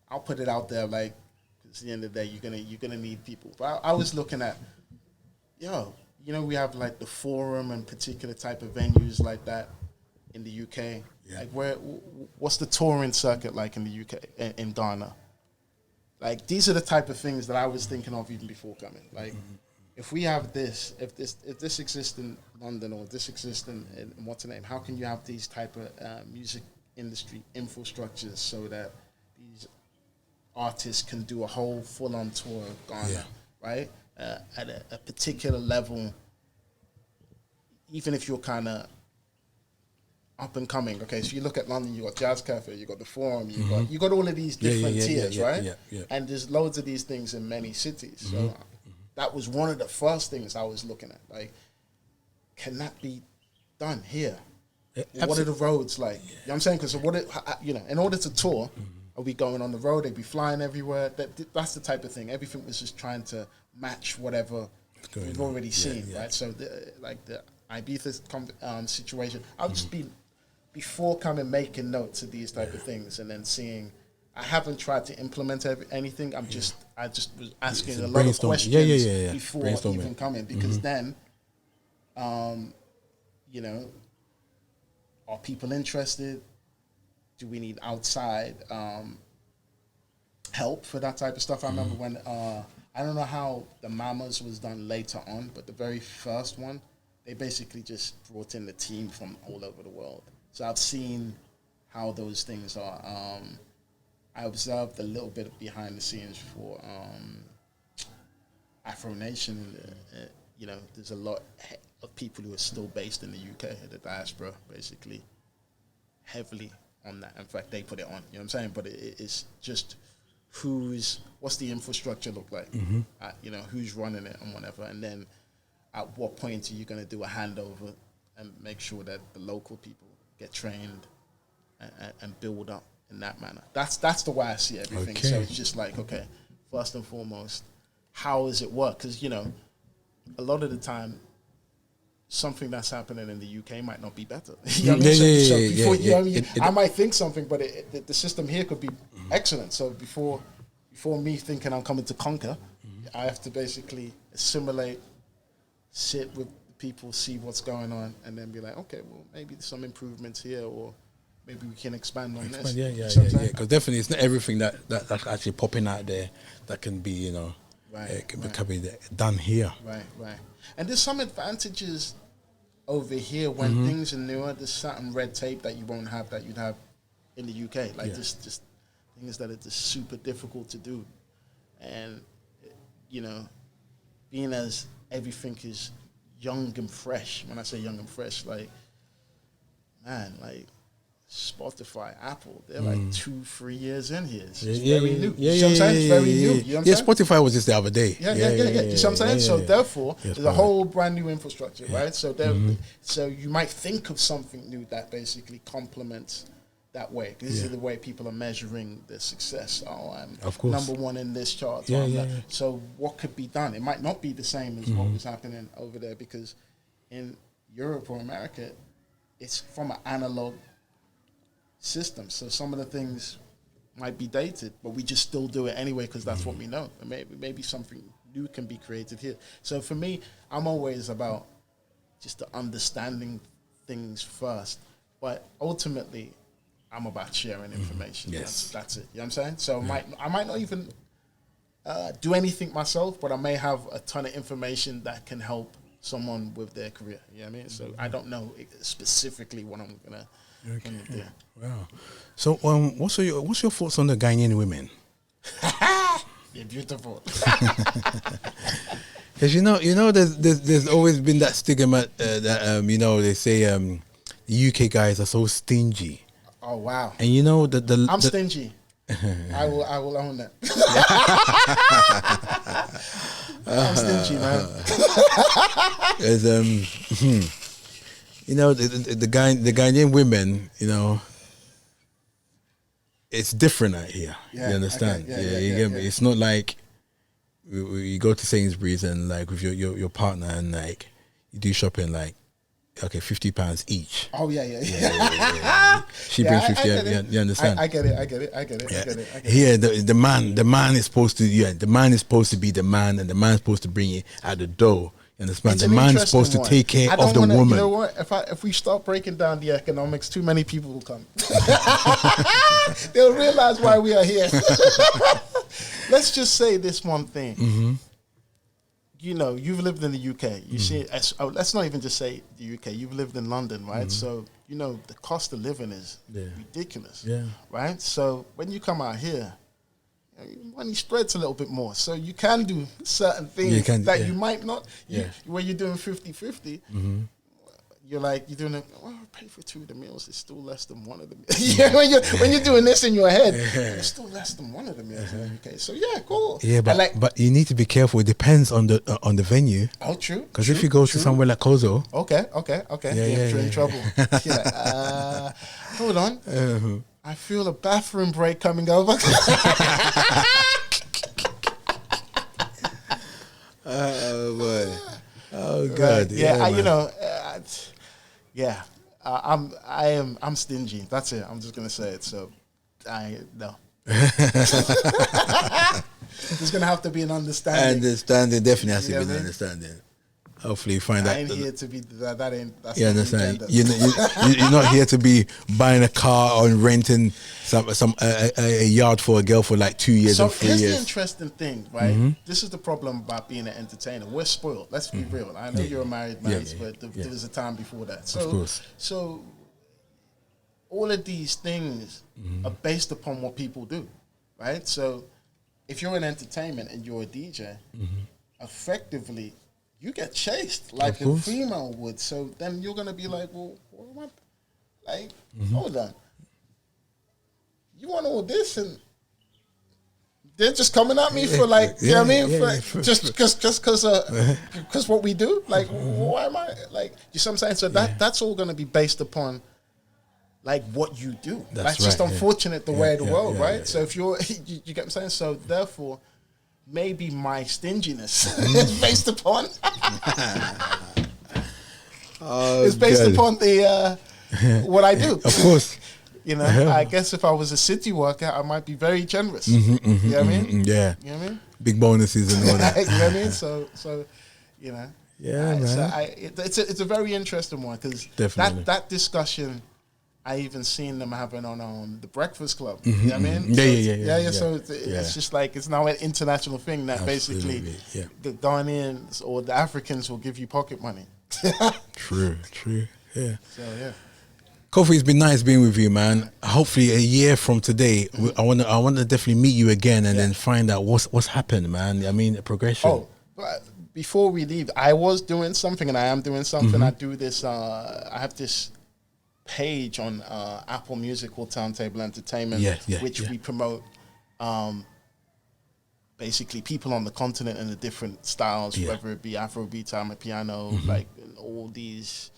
I'll put it out there, like, at the end of the day, you're gonna need people. But I was looking at, you know, we have like the Forum and particular type of venues like that in the UK. Like, what's the touring circuit like in the UK, in Ghana? Like, these are the type of things that I was thinking of even before coming. Like, if we have this, if this exists in London or this exists in what's the name, how can you have these type of music industry infrastructures so that these artists can do a whole full-on tour of Ghana, right? At a particular level, even if you're kind of up and coming. Okay, so you look at London, you got Jazz Cafe, you got the Forum, you got all of these different tiers, right? Yeah. And there's loads of these things in many cities. So that was one of the first things I was looking at. Like, can that be done here? What are the roads like? You know what I'm saying? Because in order to tour, are we going on the road? They'd be flying everywhere. That's the type of thing. Everything was just trying to match whatever we've already seen, right? So the Ibiza situation, I've just been before coming making notes of these type of things, and then seeing. I haven't tried to implement anything. I just was asking a lot of questions before even coming, because then, are people interested? Do we need outside help for that type of stuff? I remember when I don't know how the Mamas was done later on, but the very first one, they basically just brought in the team from all over the world. So I've seen how those things are. I observed a little bit behind the scenes for Afro Nation. There's a lot of people who are still based in the UK, the diaspora, basically, heavily on that. In fact, they put it on, you know what I'm saying? But it's just what's the infrastructure look like? Who's running it and whatever. And then at what point are you going to do a handover and make sure that the local people get trained and build up in that manner? That's the way I see everything. Okay. So it's just like, okay, first and foremost, how does it work? Because, a lot of the time, something that's happening in the UK might not be better. I might think something, but the system here could be excellent. So before me thinking I'm coming to conquer, I have to basically assimilate, sit with people, see what's going on, and then be like, okay, well, maybe there's some improvements here, or maybe we can expand on this. Yeah. Because definitely it's not everything that's actually popping out there that can be, can be done here. Right. And there's some advantages over here when things are newer. There's certain red tape that you won't have that you'd have in the UK. Like just things that are just super difficult to do. And, being as everything is young and fresh, when I say young and fresh, like, man, like, Spotify, Apple, they're like 2-3 years in here. It's very new. You know what I'm saying? It's very new. You know what I'm saying? Spotify was just the other day. Yeah. You know what I'm saying? So therefore, there's a whole brand new infrastructure, right? So so you might think of something new that basically complements that way. This is the way people are measuring their success. Oh, I'm number one in this chart. So what could be done? It might not be the same as what was happening over there, because in Europe or America, it's from an analog system. So some of the things might be dated, but we just still do it anyway because that's what we know. And maybe something new can be created here. So for me, I'm always about just the understanding things first, but ultimately I'm about sharing information. Yes. That's it. You know what I'm saying? So I might not even do anything myself, but I may have a ton of information that can help someone with their career. You know what I mean? So I don't know specifically what I'm gonna do. Wow. So what's your thoughts on the Ghanaian women? You're beautiful. Because there's always been that stigma that they say the UK guys are so stingy. Oh wow! And I'm stingy. I will own that. I'm stingy, man. The Ghanaian women, it's different out here. You understand? You get me? It's not like you go to Sainsbury's and like with your partner and like you do shopping like, okay, £50 each. Oh yeah. She brings 50. You understand? I get it. Here, the man is supposed to be the man, and the man's supposed to bring it out the door. You understand? The man is supposed to take care of the woman. You know what? If we start breaking down the economics, too many people will come. They'll realize why we are here. let's just say this one thing. You know, you've lived in the UK. You see, let's not even just say the UK. You've lived in London, right? So, you know, the cost of living is ridiculous, right? So when you come out here, money spreads a little bit more. So you can do certain things you might not. When you're doing 50-50, you're doing it. Oh, I pay for 2 of the meals. It's still less than 1 of the meals. when you're doing this in your head, it's still less than 1 of the meals in the UK. So yeah, cool. Yeah, but you need to be careful. It depends on the venue. Oh, true. Because if you go to somewhere like Kozo, you're in trouble. Hold on. I feel a bathroom break coming over. Oh boy! Oh god! I'm stingy. That's it. I'm just gonna say it. So, no. There's gonna have to be an understanding. Understanding definitely has to be an understanding. Hopefully you find I ain't here to be that ain't. That's you understand? You're not here to be buying a car or renting a yard for a girl for like 2 years or 3 years. Here's the interesting thing, right? This is the problem about being an entertainer. We're spoiled. Let's be real. I know you're a married man, but there was a time before that. So, of course. So all of these things are based upon what people do, right? So if you're in entertainment and you're a DJ, effectively you get chased like a female would. So then you're gonna be like, well, what am I? Like, hold on. You want all this and they're just coming at me for like, you know what I mean? Just because what we do. Like, why am I like? You see what I'm saying? So that's all gonna be based upon like what you do. That's just unfortunate the way of the world, right? So if you're, you get what I'm saying? So therefore, maybe my stinginess is based upon it's based upon the what I do. Of course. You know, I guess if I was a city worker, I might be very generous. You know what I mean? Yeah. You know what I mean? Big bonuses and all that. You know what I mean? So you know. Yeah, man. So it's a very interesting one because that discussion I even seen them having on the Breakfast Club. You know what I mean? Yeah. So it's just like it's now an international thing that basically the Ghanaians or the Africans will give you pocket money. True. Yeah. So yeah. Kofi, it's been nice being with you, man. Hopefully, a year from today, I want to definitely meet you again and then find out what's happened, man. I mean, progression. Oh, but before we leave, I was doing something and I am doing something. I do this. I have this page on Apple Music called Turntable Entertainment, which we promote. Basically, people on the continent in the different styles, whether it be Afrobeat, piano, like all these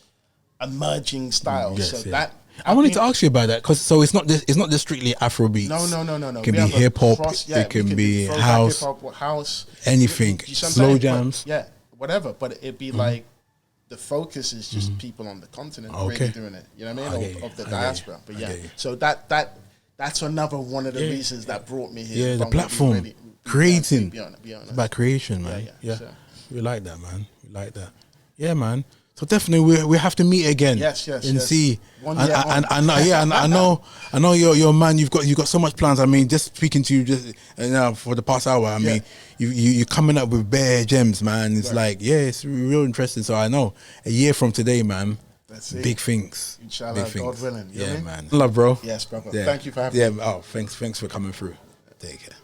emerging styles. That I wanted to ask you about that because it's not just strictly Afrobeat. No. It can be hip hop. It can be house, house, anything. Slow jams, whatever. But it'd be like the focus is just people on the continent really doing it. You know what I mean? Of the diaspora. But so that's another one of the reasons that brought me here. Yeah, the platform, creating, be honest. About creation, man. Yeah. We like that, man. We like that. Yeah, man. So definitely we have to meet again. Yes. And see. And I know you're a man. You've got so much plans. I mean, just speaking to you just for the past hour. I mean, you're coming up with bare gems, man. It's like it's real interesting. So I know a year from today, man. That's it. Big things. Inshallah, big things. God willing. Yeah, man. Love, bro. Yes, brother. Thank you for having me. Yeah. Oh, thanks for coming through. Take care.